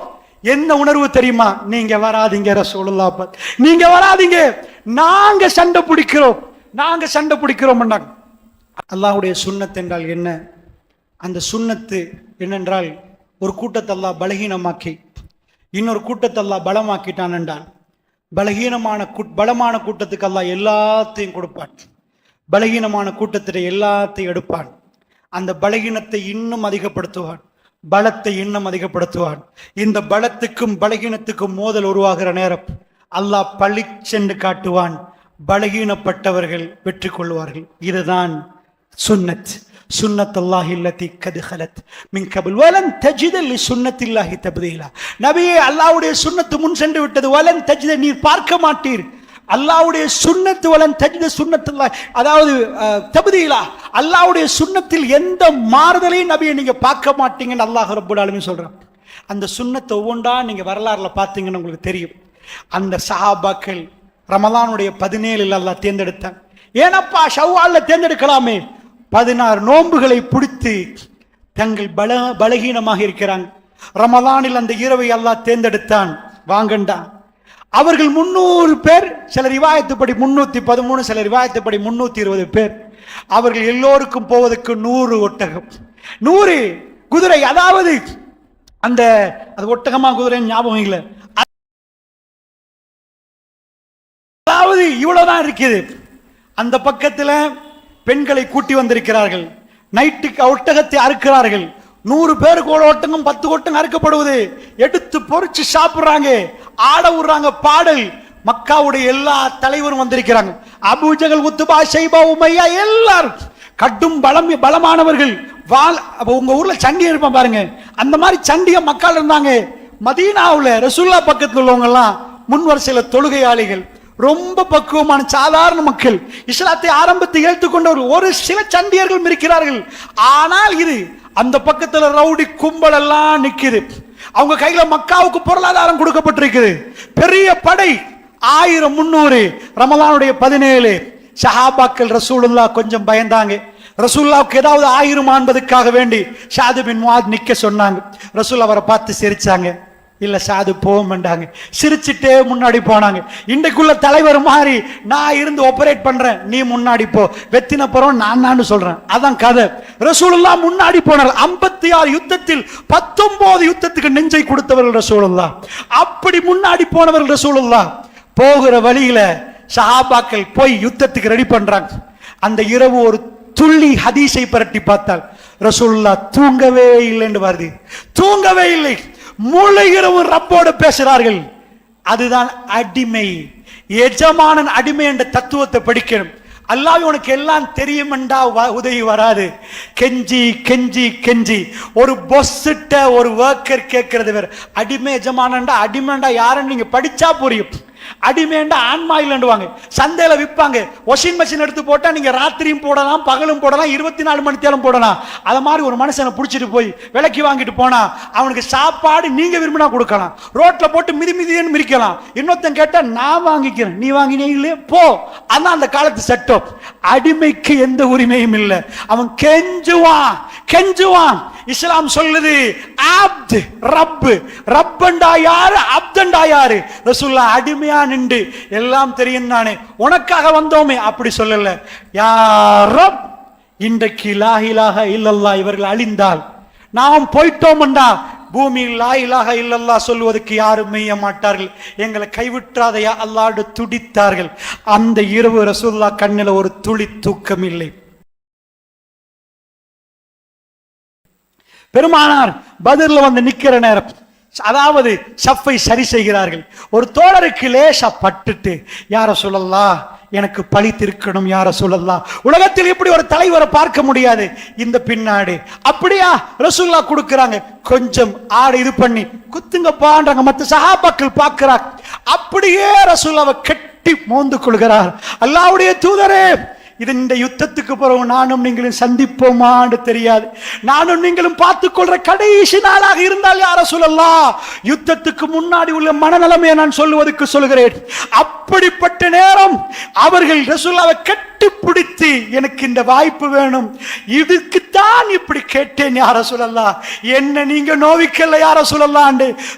என்ன உணர்வு தெரியுமா? நீங்க வராதீங்க ரசூலுல்லாஹ், நீங்க வராதீங்க, நாங்க சண்டை பிடிக்கிறோம், நாங்க சண்டை பிடிக்கிறோம். அல்லாஹ்வுடைய சுன்னத் என்றால் என்ன? அந்த சுன்னத்து என்னென்றால், ஒரு கூட்டத்தை அல்லாஹ் பலகீனமாக்கி இன்னொரு கூட்டத்தை அல்லாஹ் பலமாக்கிட்டான் என்றால், பலமான கூட்டத்துக்கு அல்லாஹ் எல்லாத்தையும் கொடுப்பான், பலகீனமான கூட்டத்திட எல்லாத்தையும் எடுப்பான். அந்த பலகீனத்தை இன்னும் அதிகப்படுத்துவான், பலத்தை இன்னும் அதிகப்படுத்துவான். இந்த பலத்துக்கும் பலகீனத்துக்கும் மோதல் உருவாகிற நேரம் அல்லாஹ் பளிச்சென்று காட்டுவான். பலகீனப்பட்டவர்கள் வெற்றி கொள்வார்கள். இதுதான் சுன்னத். சுன்னத்துல்லாஹி அல்லதி கத் ஹலத் மின் கபில் வலன் தஜித லிசுன்னத்தில்லாஹி தப்தீலா. நபியே, அல்லாஹ்வுடைய சுன்னத்து முன் சென்று விட்டது. வலன் தஜித, நீர் பார்க்க மாட்டீர். அல்லாஹ்வுடைய சுன்னத்து வலன் தஜித சுன்னத்துல்லாஹ், அதாவது தப்தீலா, அல்லாஹ்வுடைய சுன்னத்தில் எந்த மாறுதலையும் நபியை நீங்க பார்க்க மாட்டீங்கன்னு அல்லாஹ் ரப்பல் ஆலமீன் சொல்றான். அந்த சுன்னத்தை ஒவ்வொன்றா நீங்க வரலாறுல பார்த்தீங்கன்னு உங்களுக்கு தெரியும். அந்த சஹாபாக்கள் ரமலானுடைய 17 அல்லாஹ் தேர்ந்தெடுத்தான். ஏனப்பா ஷவ்வால்ல தேர்ந்தெடுக்கலாமே? 16 நோன்புகளை பிடித்து தங்கள் பலகீனமாக இருக்கிறாங்க. ரமலானில் அந்த இரவை அல்லாஹ் தேர்ந்தெடுத்தான். வாங்கண்டா, அவர்கள் 300 பேர், சில ரிவாயத்துப்படி 313, சில ரிவாயத்துப்படி 320 பேர். அவர்கள் எல்லோருக்கும் போவதற்கு 100 ஒட்டகம், 100 குதிரை. அதாவது அந்த அது ஒட்டகமா குதிரை ஞாபகம் இல்லை, அதாவது இவ்வளவுதான் இருக்குது. அந்த பக்கத்துல பெண்களை கூட்டி வந்திருக்கிறார்கள். நைட்டுக்கு ஒட்டகத்தை அறுக்கிறார்கள். 100 பேருக்கு ஒரு ஒட்டகம், 10 ஒட்டகம் அறுக்கப்படுவது. எடுத்து பொறிச்சு சாப்பிடுறாங்க, ஆட விடுறாங்க, பாடல். மக்காவுடைய எல்லா தலைவரும் வந்திருக்கிறாங்க. அபூஜகல், உத்துபா, ஷைபா, உமையா, எல்லாரும் கடும் பலமானவர்கள். உங்க ஊர்ல சண்டி இருப்பான் பாருங்க, அந்த மாதிரி சண்டிய மக்கள் இருந்தாங்க. மதீனாவுல ரசூலுல்லாஹ் பக்கத்தில் உள்ளவங்க எல்லாம் முன் வரிசையில தொழுகையாளிகள், ரொம்ப பக்குவமான சாதாரண மக்கள், இஸ்லாத்தை ஆரம்பத்தை ஏற்றுக்கொண்டவர்கள். ஒரு சில சண்டியர்கள் இருக்கிறார்கள். ஆனால் இது அந்த பக்கத்துல ரவுடி கும்பல் எல்லாம் நிக்குது. அவங்க கையில மக்காவுக்கு பொருளாதாரம் கொடுக்கப்பட்டிருக்குது. பெரிய படை 1000 300. ரமலானுடைய 17 சஹாபாக்கள் ரசூலுல்லாஹ் கொஞ்சம் பயந்தாங்க. ரசூலுல்லாஹ்வுக்கு ஏதாவது 1000 என்பதற்காக வேண்டி ஸஅத் பின் முஆத் நிக்க சொன்னாங்க. ரசூல் அவரை பார்த்து சிரிச்சாங்க. இல்ல சாது போமாட்டாங்க, சிரிச்சுட்டே முன்னாடி போனாங்க. இன்றைக்குள்ள தலைவர் மாதிரி நான் இருந்து ஆபரேட் பண்றேன், நீ முன்னாடி போ, வெத்தின போறோம் நான் சொல்றேன். அதான் கதை. ரசூலுல்லாஹ் முன்னாடி போனார். 56 யுத்தத்தில் 19 யுத்தத்துக்கு நெஞ்சை கொடுத்தவர்கள் ரசூலுல்லாஹ். அப்படி முன்னாடி போனவர்கள் ரசூலுல்லாஹ். போகிற வழியில சஹாபாக்கள் போய் யுத்தத்துக்கு ரெடி பண்றாங்க. அந்த இரவு ஒரு துள்ளி ஹதீஸை பரட்டி பார்த்தால் ரசூலுல்லாஹ் தூங்கவே இல்லை என்று வருது. தூங்கவே இல்லை, முழு இரவு ரப்போடு பேசுறார்கள். அதுதான் அடிமை. எஜமானன் அடிமை என்ற தத்துவத்தை படிக்கணும். அல்லாஹ் உனக்கு எல்லாம் தெரியும் என்றா உதவி வராது. கெஞ்சி கெஞ்சி கெஞ்சி ஒரு பொஸ்ஸிட்ட ஒரு ஒர்க்கர் கேட்கறது வேற. அடிமை எஜமானண்டா, அடிமைண்டா யாருன்னு நீங்க படிச்சா புரியும். அடிமேண்டா ஆன்மாயில்வாங்க. சந்தையில விற்பாங்க. வாஷிங் மெஷின் எடுத்து போட்டா நீங்க ராத்திரியும் போடலாம், பகலும் போடலாம், 24 மணி நேரம் போடலாம். அத மாதிரி ஒரு மனுஷனை பிடிச்சிட்டு போய் விலைக்கு வாங்கிட்டு போனா அவனுக்கு சாப்பாடு நீங்க விரும்பினா கொடுக்கலாம். ரோட்ல போட்டு மிதி மிதின்னு மிதிக்கலாம். இன்னொருத்தன் கேட்டா நான் வாங்கிக்கிறேன், நீ வாங்கினீங்களே போ. அதான் அந்த காலத்து சட்டம். அடிமைக்கு எந்த உரிமையும் இல்லை. அவன் கெஞ்சுவான் கெஞ்சுவான். இஸ்லாம் சொல்லுது அப்த் ரப். ரப்பண்டா யாரு, அப்தண்டா யாரு? ரசூலுல்லாஹ் அடிமையா நின்று எல்லாம் தெரியும் தானே, உனக்காக வந்தோமே அப்படி சொல்லல. யா ரப், இன்றைக்கு லா இலாஹ இல்லல்லாஹ் இவர்கள் அழிந்தால் நாம் போயிட்டோம்டா பூமியில் லா இலாஹ இல்லல்லாஹ் சொல்வதற்கு யாரும் மெய்ய மாட்டார்கள். எங்களை கைவிட்டாதையா அல்லாஹ்டு துடித்தார்கள். அந்த இரவு ரசூலுல்லாஹ் கண்ணில் ஒரு துளி தூக்கம் இல்லை. பெருமானார் பத்ர்ல வந்து நிக்கிற நேரம், அதாவது ஷஃபை சரி செய்கிறார்கள். ஒரு தோழருக்கு லேசா பட்டுட்டு, யா ரசூலல்லாஹ் எனக்கு பழி திருக்கணும் யா ரசூலல்லாஹ், உலகத்தில் இப்படி ஒரு தலைவரை பார்க்க முடியாது இந்த பின்னாடி. அப்படியா ரசூலுல்லாஹ் கொடுக்கறாங்க. கொஞ்சம் ஆடு இது பண்ணி குத்துங்க பான்றாங்க. மற்ற சஹாபாக்கள் பார்க்கிறாங்க. அப்படியே ரசூலுல்லாஹ்வை கட்டி மோந்து கொள்கிறார். அல்லாஹ்வுடைய தூதரே, இது இந்த யுத்தத்துக்கு பிறகு நானும் நீங்களும் சந்திப்போமான்னு தெரியாது. நானும் நீங்களும் பார்த்துக் கொள்ற கடைசி நாளாக இருந்தால் யா ரசூலல்லாஹ், யுத்தத்துக்கு முன்னாடி உள்ள மனநலமையை நான் சொல்லுவதற்கு சொல்கிறேன். அப்படிப்பட்ட நேரம் அவர்கள் ரசூலுல்லாஹ்வை கட்டி பிடித்து, எனக்கு இந்த வாய்ப்பு வேணும், இதுக்குத்தான் இப்படி கேட்டேன் யா ரசூலல்லாஹ், என்ன நீங்க நோவிக்கல யா ரசூலல்லாஹ்.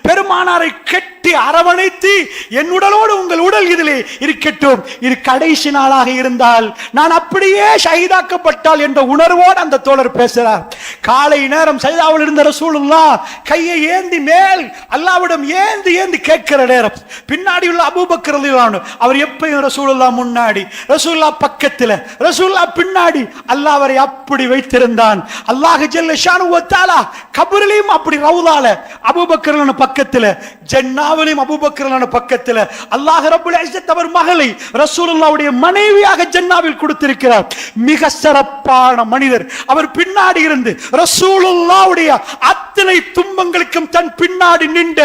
பெருமானாரை கட்டி அரவணைத்து, என் உடலோடு உங்கள் உடல் இதிலே இருக்கட்டும், இது கடைசி நாளாக இருந்தால் நான் அப்படியே ஷஹீதாக்கப்பட்டால் என்ற உணர்வோடு அந்த தோழர் பேசுறார். காலை நேரம் சஜதாவில் இருந்த ரசூலுல்லாஹ் கையை ஏந்தி மேல் அல்லாஹ்விடம் ஏந்தி ஏந்தி கேட்கிற நேரம், பின்னாடி உள்ள அபூபக்கர் ரலியல்லாஹு அன்ஹு அவர் எப்பயும் ரசூலுல்லாஹ் முன்னாடி, ரசூலுல்லாஹ் பக்கத்துல, ரசூலுல்லாஹ் பின்னாடி, அல்லாஹ் அவரை அப்படி வைத்திருந்தான். அல்லாஹ் ஜல்ல ஷானுஹு வ தஆலா கபரிலும் அப்படி ரவுலால அபூபக்கர் பக்கத்துல, ஜன்னாவிலும் அபூபக்கர் பக்கத்துல, அல்லாஹ் ரப்புல் இஸ்ஸத் அவர் மகளை ரசூலுல்லாஹ்வுடைய மனைவியாக ஜன்னாவில் கொடுத்திருக்கிறார். மிக சிறப்பான மனிதர். அவர் பின்னாடி இருந்து ரசூலுல்லாஹ்வுடைய அத்தனை துன்பங்களுக்கும் தன் பின்னாடி நின்ற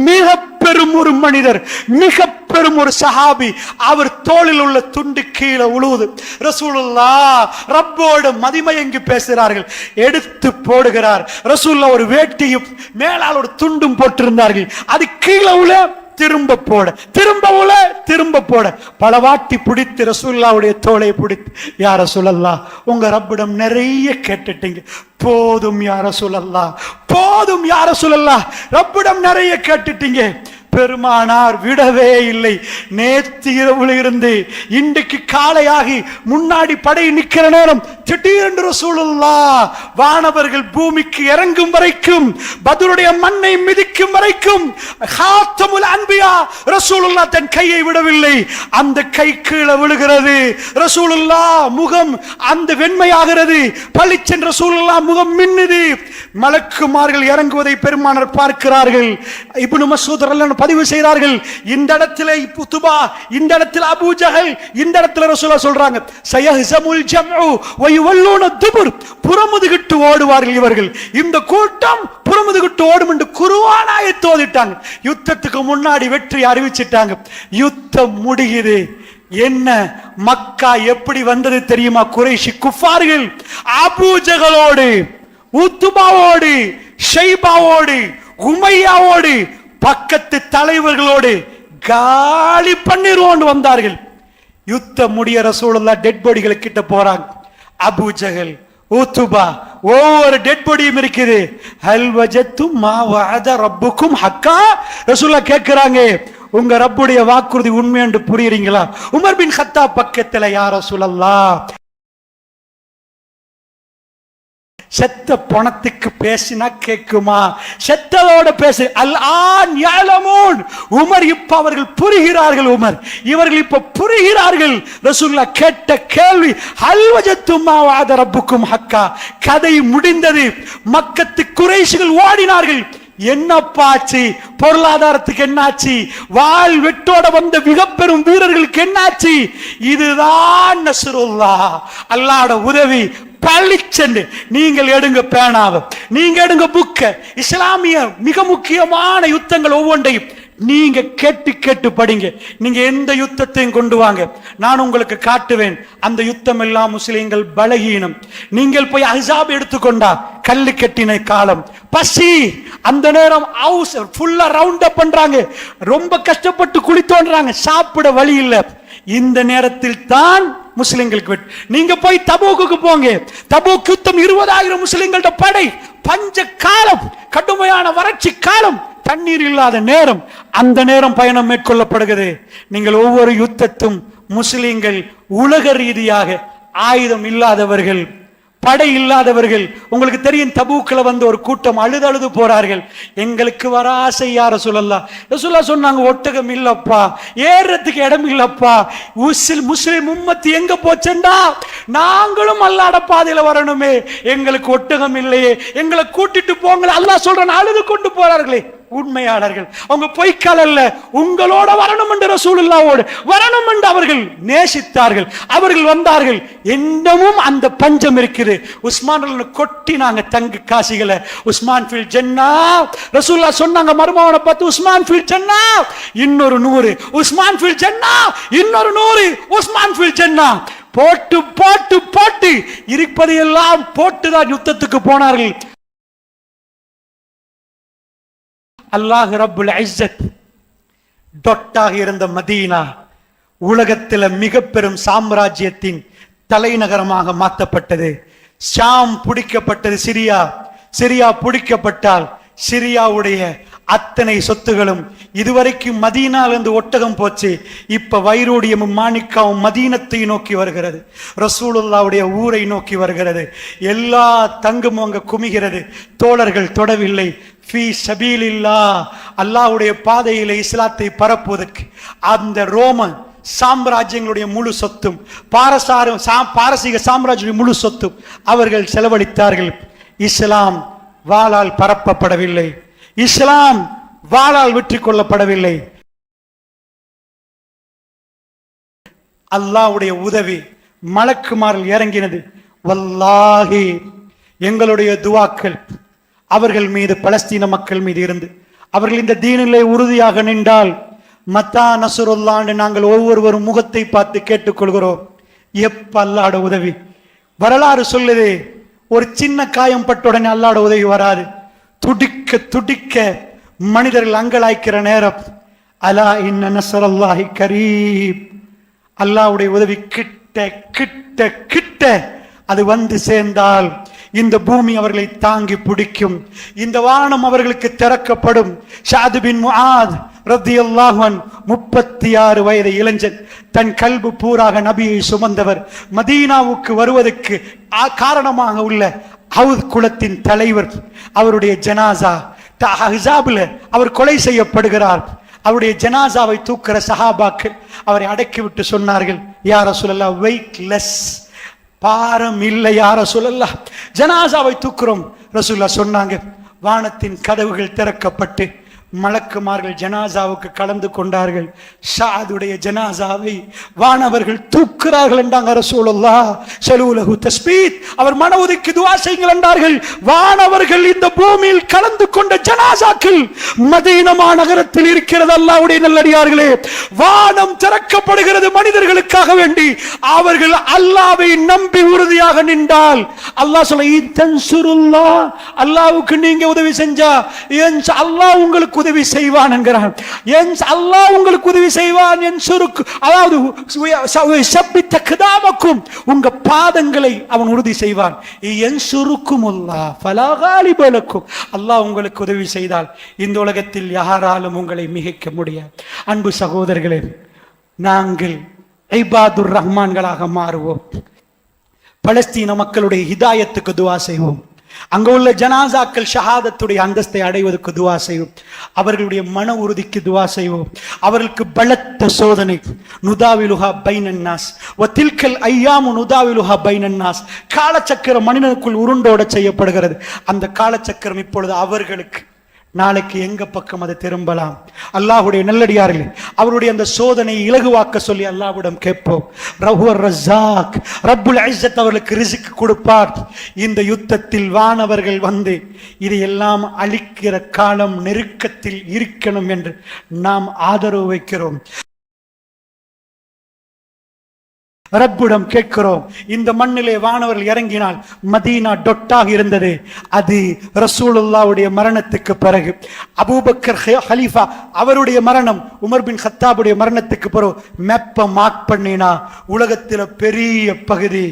மிக பெரும் ஒரு மனிதர், மிக பெரும் ஒரு சஹாபி. அவர் தோளில் உள்ள துண்டு கீழே உழுவுது. ரசூலுல்லாஹ் ரப்போடு மதிமயங்கி பேசுகிறார்கள். எடுத்து போடுகிறார். ரசூலுல்லாஹ் ஒரு வேட்டியும் மேலால் ஒரு துண்டும் போட்டிருந்தார்கள். அது கீழே உள்ள திரும்ப போட, திரும்ப உல திரும்ப போட, பலவாட்டி பிடித்து ரசூலுல்லாஹ்வுடைய தோளை பிடித்து, யா ரசூலல்லாஹ் உங்க ரப்பிடம் நிறைய கேட்டுட்டீங்க, போதும் யா ரசூலல்லாஹ், போதும் யா ரசூலல்லாஹ், ரப்பிடம் நிறைய கேட்டுட்டீங்க. பெருமானார் விடவே இல்லை. நேற்று இரவுல இருந்து இன்றைக்கு காலையாகி முன்னாடி படை நிக்கிற நேரம் திடீரென்று ரசூலுல்லாஹ் வானவர்கள் பூமிக்கு இறங்கும் வரைக்கும், பத்ருடைய மண்ணை மிதிக்கும் வரைக்கும் ஹாத்தமுல் அன்பியா ரசூலுல்லாஹ் தன் கையை விடவில்லை. அந்த கை கீழே விழுகிறது. ரசூலுல்லாஹ் முகம் அந்த வெண்மையாகிறது. பளிச்சென்ற ரசூலுல்லாஹ் முகம் மின்னுது. மலக்குமார்கள் இறங்குவதை பெருமானார் பார்க்கிறார்கள். இப்னு மஸ்ஊத் ரலியல்லாஹு பதிவு செய்தார்கள். இந்த இடத்துல உத்பா, இந்த இடத்துல அபூ ஜஹல், இந்த இடத்துல ரசூலுல்லாஹ் சொல்றாங்க சயஹ்ஸமுல் ஜம்உ வ யுவல்லூன துபுர், புறமுதுகிட்டு ஓடுவார்கள் இவர்கள், இந்த கூட்டம் புறமுதுகிட்டு ஓடும் என்று குர்ஆன் ஆயத் ஓதிட்டாங்க. யுத்தத்துக்கு முன்னாடி வெற்றி அறிவிச்சிட்டாங்க. யுத்தம் முடியுது. என்ன மக்கா எப்படி வந்தது தெரியுமா? குறைஷி குஃபார்கள் அபூ ஜஹலோடு, உத்பாவோடு, ஷைபாவோடு, உமையாவோடு, பக்கத்து தலைவர்களோடு காலி பண்ணிரோண்டு வந்தார்கள். யுத்தம் முடிய ரசூலுல்லாஹ் டெட் பாடிகளை கிட்ட போறாங்க. அபூ ஜஹல், உத்பா, ஒவ்வொரு டெட் பாடியும் இருக்குது. ஹல் வஜத்தும் மா வஅத ரப்புக்கும் ஹக்கா. ரசூலுல்லாஹ் கேக்குறாங்க, உங்க ரப்புடைய வாக்குறுதி உண்மை என்று புரியுறீங்களா? உமர் பின் கத்தாப் பக்கத்துல, யா ரசூலல்லாஹ், செத்த பணத்துக்கு பேசினா கேக்குமா? செத்ததோட பேசு. அல் ஆன் யஅலமூன். உமர் இப்ப அவர்கள் புரிகிறார்கள். உமர் இவர்கள் இப்ப புரிகிறார்கள். ரசூலுல்லாஹ் கேட்ட கேள்வி ஹல் வஜத்தும் மா வஅத ரப்புக்கும் ஹக்கா. கதை முடிந்தது. மக்கத்து குறைஷிகள் ஓடினார்கள். என்னப்பாச்சு? பொருளாதாரத்துக்கு என்னாச்சு? வாள் வெட்டோட வந்த மிக பெரும் வீரர்களுக்கு என்னாச்சு? இதுதான் நஸ்ருல்லாஹ், அல்லாஹ்வுடைய உதவி. பளிச்சென்று நீங்கள் எடுங்க பேனாவை, நீங்க எடுங்க புக்க. இஸ்லாமிய மிக முக்கியமான யுத்தங்கள் ஒவ்வொன்றையும் நீங்க கேட்டு கேட்டு படிங்க. நீங்க எந்த யுத்தத்தையும் கொண்டு வாங்க, நான் உங்களுக்கு காட்டுவேன். அந்த யுத்தம் எல்லாம் முஸ்லிம்கள் பலகீனம். நீங்கள் போய் அஹ்ஸாப் எடுத்துக்கொண்டா கல்லு கட்டின காலம், பசி, அந்த நேரம் ஹவுஸ் ஃபுல்லா ரவுண்ட் அப் பண்றாங்க, ரொம்ப கஷ்டப்பட்டு குழி தோன்றாங்க, சாப்பிட வழி இல்லை. இந்த நேரத்தில் தான் முஸ்லிம்களுக்கு நீங்க போய் தபூக்கு போங்க. தபூக் யுத்தம் 20,000 முஸ்லிம்களோட படை, பஞ்ச காலம், கடுமையான வறட்சி காலம், தண்ணீர் இல்லாத நேரம். அந்த நேரம் பயணம் மேற்கொள்ளப்படுகிறது. நீங்கள் ஒவ்வொரு யுத்தத்தும் முஸ்லிம்கள் உலக ரீதியாக ஆயுதம் இல்லாதவர்கள், படை இல்லாதவர்கள். உங்களுக்கு தெரியும், தபூக்ல வந்து ஒரு கூட்டம் அழுது அழுது போறார்கள். எங்களுக்கு வர ஆசை யா ரசூலல்லாஹ். ரசூலுல்லாஹ் சொன்னாங்க, ஒட்டகம் இல்லப்பா, ஏறதுக்கு இடம் இல்லப்பா. முஸ்லிம் உம்மத்து எங்க போச்சேண்டா? நாங்களும் அல்லாஹ்வுடைய பாதையில வரணுமே, எங்களுக்கு ஒட்டகம் இல்லையே, எங்களை கூட்டிட்டு போங்க. அல்லாஹ் சொல்றான், அழுது கொண்டு போறார்களே. உண்மையாளர்கள் அவங்க பொய்க்கால் அல்ல, உங்களோட வரணும் என்று ரசூலுல்லாஹ்வோடு வரணும் என்று அவர்கள் நேசித்தார்கள். அவர்கள் வந்தார்கள். இன்னமும் அந்த பஞ்சம் இருக்குது. உஸ்மான் கொட்டினாங்க தங்க காசிகளை. உஸ்மான் ஃபில் ஜன்னா. ரசூலுல்லாஹ் சொன்னாங்க மர்மவனை பார்த்து, உஸ்மான் ஃபில் ஜன்னா, இன்னொரு 100. உஸ்மான் ஃபில் ஜன்னா, இன்னொரு 100. உஸ்மான் ஃபில் ஜன்னா. போட்டு போட்டு போட்டு இருப்பதையெல்லாம் போட்டுதான் யுத்தத்துக்கு போனார்கள். அல்லாஹ் ரப்புல் இஸ்ஸத் டொட்டாக இருந்த மதீனா உலகத்தில் மிக பெரும் சாம்ராஜ்யத்தின் தலைநகரமாக மாற்றப்பட்டது. ஷாம் பிடிக்கப்பட்டது. சிரியா பிடிக்கப்பட்டால் சிரியாவுடைய அத்தனை சொத்துகளும், இதுவரைக்கும் மதீனாலிருந்து ஒட்டகம் போச்சு, இப்ப வைரோடியமும் மாணிக்காவும் மதீனத்தை நோக்கி வருகிறது. ரசூலுல்லாஹ்வுடைய ஊரை நோக்கி வருகிறது. எல்லா தங்கமும் அங்க குமிகிறது. தோழர்கள் தொடவில்லை. ஃபீ சபீலில்லாஹ், அல்லாஹ்வுடைய பாதையிலே இஸ்லாத்தை பரப்புவதற்கு அந்த ரோம சாம்ராஜ்யங்களுடைய முழு சொத்தும், பாரசீக சாம்ராஜ்ய முழு சொத்தும் அவர்கள் செலவழித்தார்கள். இஸ்லாம் வாளால் பரப்பப்படவில்லை. இஸ்லாம் வாளால் வெற்றி கொள்ளப்படவில்லை. அல்லாஹ்வுடைய உதவி மலக்குமாரில் இறங்கினது. வல்லாஹி, எங்களுடைய துவாக்கள் அவர்கள் மீது, பலஸ்தீன மக்கள் மீது இருந்து அவர்கள் இந்த தீனிலே உறுதியாக நின்றால், மத்தா நஸ்ருல்லாஹ் நாங்கள் ஒவ்வொருவரும் முகத்தை பார்த்து கேட்டுக்கொள்கிறோம். எப்ப அல்லாஹ்வுடைய உதவி? வரலாறு சொல்லுது, ஒரு சின்ன காயம் பட்ட உடனே அல்லாஹ்வுடைய உதவி வராது. துடிக்க துடிக்க மனிதர்கள் அங்கலாய்க்கிற நேரம், அலா இன்ன நஸ்ரல்லாஹி கரீப், அல்லாஹ்வுடைய உதவி கிட்ட கிட்ட கிட்ட அது வந்து சேர்ந்தால் இந்த பூமி அவர்களை தாங்கி பிடிக்கும். இந்த வானம் அவர்களுக்கு திறக்கப்படும். ஷாத் பின் முஆத் ரலியல்லாஹு அன்ஹு 36 வயது இளைஞன், தன் கல்பு பூராக நபியை சுமந்தவர், மதீனாவுக்கு வருவதற்கு காரணமாக உள்ள ஹவுத் குலத்தின் தலைவர், அவருடைய ஜனாசா அஹ்ஸாபில் அவர் கொலை செய்யப்படுகிறார். அவருடைய ஜனாசாவை தூக்குற சஹாபாக்கள் அவரை அடக்கிவிட்டு சொன்னார்கள், யா ரசூலல்லாஹ், வெயிட்லெஸ், பாரம் இல்லை யா ரசூலல்லாஹ், ஜனாசாவை தூக்குறோம். ரசூலுல்லாஹ் சொன்னாங்க, வானத்தின் கதவுகள் திறக்கப்பட்டு மலக்குமார்கள் ஜனாசாவுக்கு கலந்து கொண்டார்கள். ஷாதுடைய ஜனாசாவை வானவர்கள் தூக்குறார்கள் என்றாங்க ரசூலுல்லாஹ். ஸல்லல்லாஹு தஸ்பீத், அவர் மன ஒதுக்கி துஆ செய்யுங்கள் என்றார்கள். வானவர்கள் இந்த பூமியில் கலந்து கொண்ட ஜனாசாக்கள் மதீனா நகரத்தில் இருக்கிறது. அல்லாஹ்வுடைய நல்லடியார்களே, வானம் திறக்கப்படுகிறது மனிதர்களுக்காக வேண்டி. அவர்கள் அல்லாஹ்வை நம்பி உறுதியாக நின்றால், அல்லாஹ் சொல்ல, தன்சுருல்லாஹ், அல்லாஹ்வுக்கு நீங்க உதவி செஞ்சா அல்லாஹ் உங்களுக்கு உங்களுக்கு உதவி செய்வான் என்கிறான். அல்லாஹ் உங்களுக்கு உதவி செய்வான். என் சுருக்கு, அதாவது உங்க பாதங்களை அவன் உறுதி செய்வான். என் சுருக்கும் அல்லாஹ் உங்களுக்கு உதவி செய்தால் இந்த உலகத்தில் யாராலும் உங்களை மிகைக்க முடியாது. அன்பு சகோதரர்களே, நாங்கள் ஐபாதுர் ரஹ்மான்களாக மாறுவோம். பலஸ்தீன மக்களுடைய ஹிதாயத்துக்கு துவா செய்வோம். அங்க உள்ள ஜனாசாக்கள் ஷஹாதத்துடைய அந்தஸ்தை அடைவதற்கு துவா செய்வோம். அவர்களுடைய மன உறுதிக்கு துவா செய்வோம். அவர்களுக்கு பலத்த சோதனை. நுதாவிலுஹா பைனன்னாஸ் வதில்கல் ஐயாமு நுதாவிலுஹா பைனன்னாஸ். காலச்சக்கரம் மனிதனுக்குள் உருண்டோட செய்யப்படுகிறது. அந்த காலச்சக்கரம் இப்பொழுது அவர்களுக்கு, நாளைக்கு எங்க பக்கம் அதை திரும்பலாம். அல்லாஹ்வுடைய நல்லடியார்கள் அவருடைய அந்த சோதனையை இலகுவாக்க சொல்லி அல்லாஹ்விடம் கேட்போம். ரஹ்வர் ரஸாக், ரப்புல் இஸ்ஸத் அவர்களுக்கு ரிஸ்க் கொடுப்பார். இந்த யுத்தத்தில் வானவர்கள் வந்து இதையெல்லாம் அழிக்கிற காலம் நெருக்கத்தில் இருக்கணும் என்று நாம் ஆதரவு வைக்கிறோம். ரப்பிடம் கேட்கிறோம். இந்த மண்ணிலே வானவர்கள் இறங்கினால் மதீனா டொட்டாக இருந்தது. அது ரசூலுல்லாஹ்வுடைய மரணத்துக்கு பிறகு, அபூபக்கர் ஹலீஃபா அவருடைய மரணம், உமர் பின் கத்தாபுடைய மரணத்துக்கு பிறகு மேப்ப மார்க் பண்ணினா உலகத்தில் பெரிய பகுதி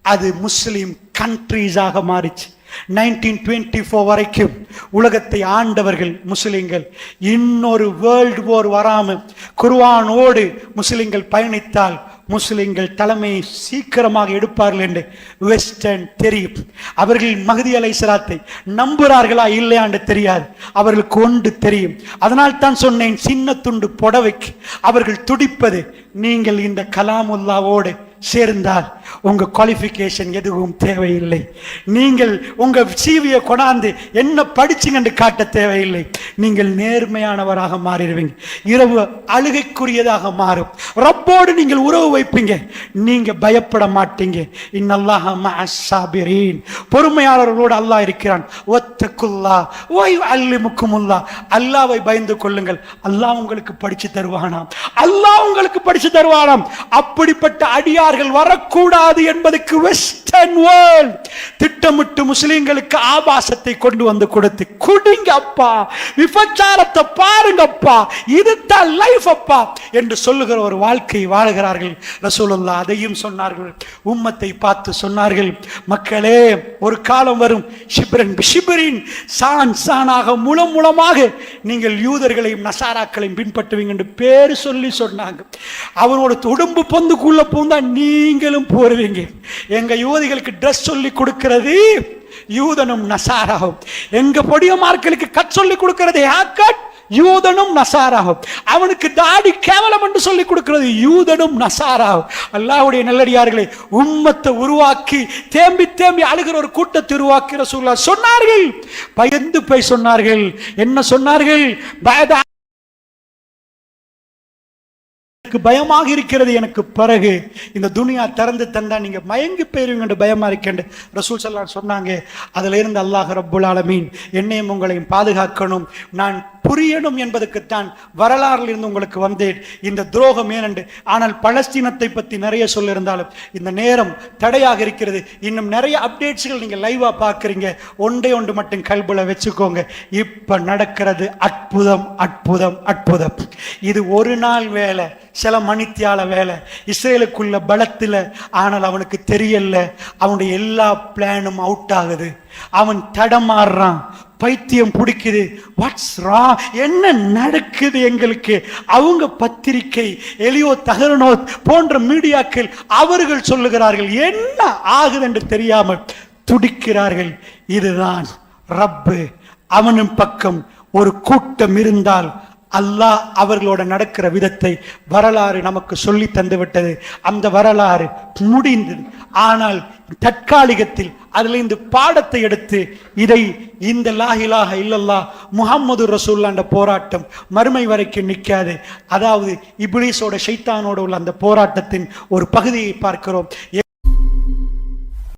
அது முஸ்லிம் கண்ட்ரீஸாக மாறிச்சு. 1924 வரைக்கும் உலகத்தை ஆண்டவர்கள் முஸ்லிம்கள். இன்னொரு வேர்ல்டு வார் வராமல் குர்ஆனோடு முஸ்லிம்கள் பயணித்தால் முஸ்லிம்கள் தலைமையை சீக்கிரமாக எடுப்பார்கள் என்று வெஸ்டர்ன் தெரியும். அவர்கள் மஹ்தி அலைஹிஸ்ஸலாத்தை நம்புகிறார்களா இல்லையா என்று தெரியாது, அவர்களுக்கு ஒன்று தெரியும். அதனால் தான் சொன்னேன், சின்ன துண்டு புடவைக்கு அவர்கள் துடிப்பது. நீங்கள் இந்த கலாமுல்லாவோடு சேர்ந்தால் உங்க குவாலிஃபிகேஷன் எதுவும் தேவையில்லை. நீங்கள் உங்க சிவியை கொண்டாந்து என்ன படிச்சுங்க காட்ட தேவையில்லை. நீங்கள் நேர்மையானவராக மாறிடுவீங்க. இரவு அழுகைக்குரியதாக மாறும். ரப்போடு நீங்கள் உறவு வைப்பீங்க. நீங்க பயப்பட மாட்டீங்க. இன்னல்லாஹ மஅஸ் ஸாபிரீன், பொறுமையாளர்களோடு அல்லாஹ் இருக்கிறான். வத்தகுல்லாஹ் வ யுஅல்லிமுக்குமுல்லாஹ், அல்லாஹ்வை பயந்து கொள்ளுங்கள். அல்லாஹ் உங்களுக்கு படிச்சு தருவானாம். அல்லாஹ் உங்களுக்கு படிச்சு தருவானாம். அப்படிப்பட்ட அடியார்கள் வரக்கூடாது என்பதற்கு வெஸ்டர்ன் வேர்ல்ட் திட்டமிட்டு முஸ்லிம்களுக்கு ஆபாசத்தை கொண்டு வந்து கொடுத்து, குடிங்க அப்பா, விபச்சாரத்தை பாருங்க அப்பா, இதுதான் லைஃப் அப்பா என்று சொல்லுகிற ஒரு வாழ்க்கை வாழுகிறார்கள். ரசூலுல்லாஹ் அதையும் சொன்னார்கள். உம்மத்தை பார்த்து சொன்னார்கள், மக்களே ஒரு காலம் வரும், ஷிப்ரன் பிஷிப்ரின், சான் சானாக முலம் முலமாக நீங்கள் யூதர்களையும் நசாராக்களையும் பின்பற்றுவீங்க என்று பேர் சொல்லி சொன்னாங்க. அவனோட உடம்பு பொந்துக்குள்ள பூந்தா நீங்களும் போருவீங்க. எங்க யுவதிகளுக்கு ட்ரெஸ் சொல்லி கொடுக்கிறது யூதனும் நசாராகும். எங்க பொடியமார்களுக்கு கட் சொல்லி கொடுக்கிறது ஹேர்கட் யூதனும் நசாராகும். அவனுக்கு தாடி கேவலம் என்று சொல்லி கொடுக்கிறது யூதனும் நசாராகும். அல்லாஹ்வுடைய நல்லடியார்களை உம்மத்தை உருவாக்கி தேம்பி தேம்பி அழுகிற ஒரு கூட்டத்தை உருவாக்கி ரசூலுல்லாஹ் சொன்னார்கள். பயந்து போய் சொன்னார்கள். என்ன சொன்னார்கள்? பயமாக இருக்கிறது எனக்கு, பிறகு இந்த துனியா திறந்து தந்தா நீங்க மயங்கி போயிருவீங்க பயமா இருக்கேன் ரசூல் ஸல்லல்லாஹு அலைஹி வஸல்லம் சொன்னாங்க. அதுல இருந்து அல்லாஹ் ரப்புல் ஆலமீன் என்னையும் உங்களையும் பாதுகாக்கணும், நான் புரியணும் என்பதற்குத்தான் வரலாறுல இருந்து உங்களுக்கு வந்தேன். இந்த துரோகம் ஏனென்று. ஆனால் பலஸ்தீனத்தை பற்றி நிறைய சொல்லியிருந்தாலும் இந்த நேரம் தடையாக இருக்கிறது. இன்னும் நிறைய அப்டேட்ஸ்கள் நீங்க லைவா பார்க்குறீங்க. ஒன்றே ஒன்று மட்டும் கல்புல வச்சுக்கோங்க, இப்ப நடக்கிறது அற்புதம் அற்புதம் அற்புதம். இது ஒரு நாள் வேலை, சில மணித்தியால வேலை, இஸ்ரேலுக்குள்ள பலத்தில். ஆனால் அவனுக்கு தெரியல, அவனுடைய எல்லா பிளானும் அவுட் ஆகுது. அவன் தடமாறுறான், பைத்தியம் பிடிக்குது. வாட்ஸ் ராங், என்ன நடக்குது எங்களுக்கு? அவங்க பத்திரிகை, எலியோ தகரனோ போன்ற மீடியாக்கள் அவர்கள் சொல்லுகிறார்கள், என்ன ஆகுது என்று தெரியாமல் துடிக்கிறார்கள். இதுதான் ரப்பு. அவனின் பக்கம் ஒரு கூட்டம் இருந்தால் அல்லாஹ் அவர்களோட நடக்கிற விதத்தை வரலாறு நமக்கு சொல்லி தந்து விட்டது. அந்த வரலாறு முடிந்தது. ஆனால் தற்காலிகத்தில் அதில் இந்த பாடத்தை எடுத்து இதை இந்த லா இலாஹ இல்லல்லாஹ் முஹம்மது ரசூலுல்லாஹ் என்ற போராட்டம் மறுமை வரைக்கும் நிற்காது. அதாவது இப்லீஸோட ஷைத்தானோட உள்ள அந்த போராட்டத்தின் ஒரு பகுதியை பார்க்கிறோம்.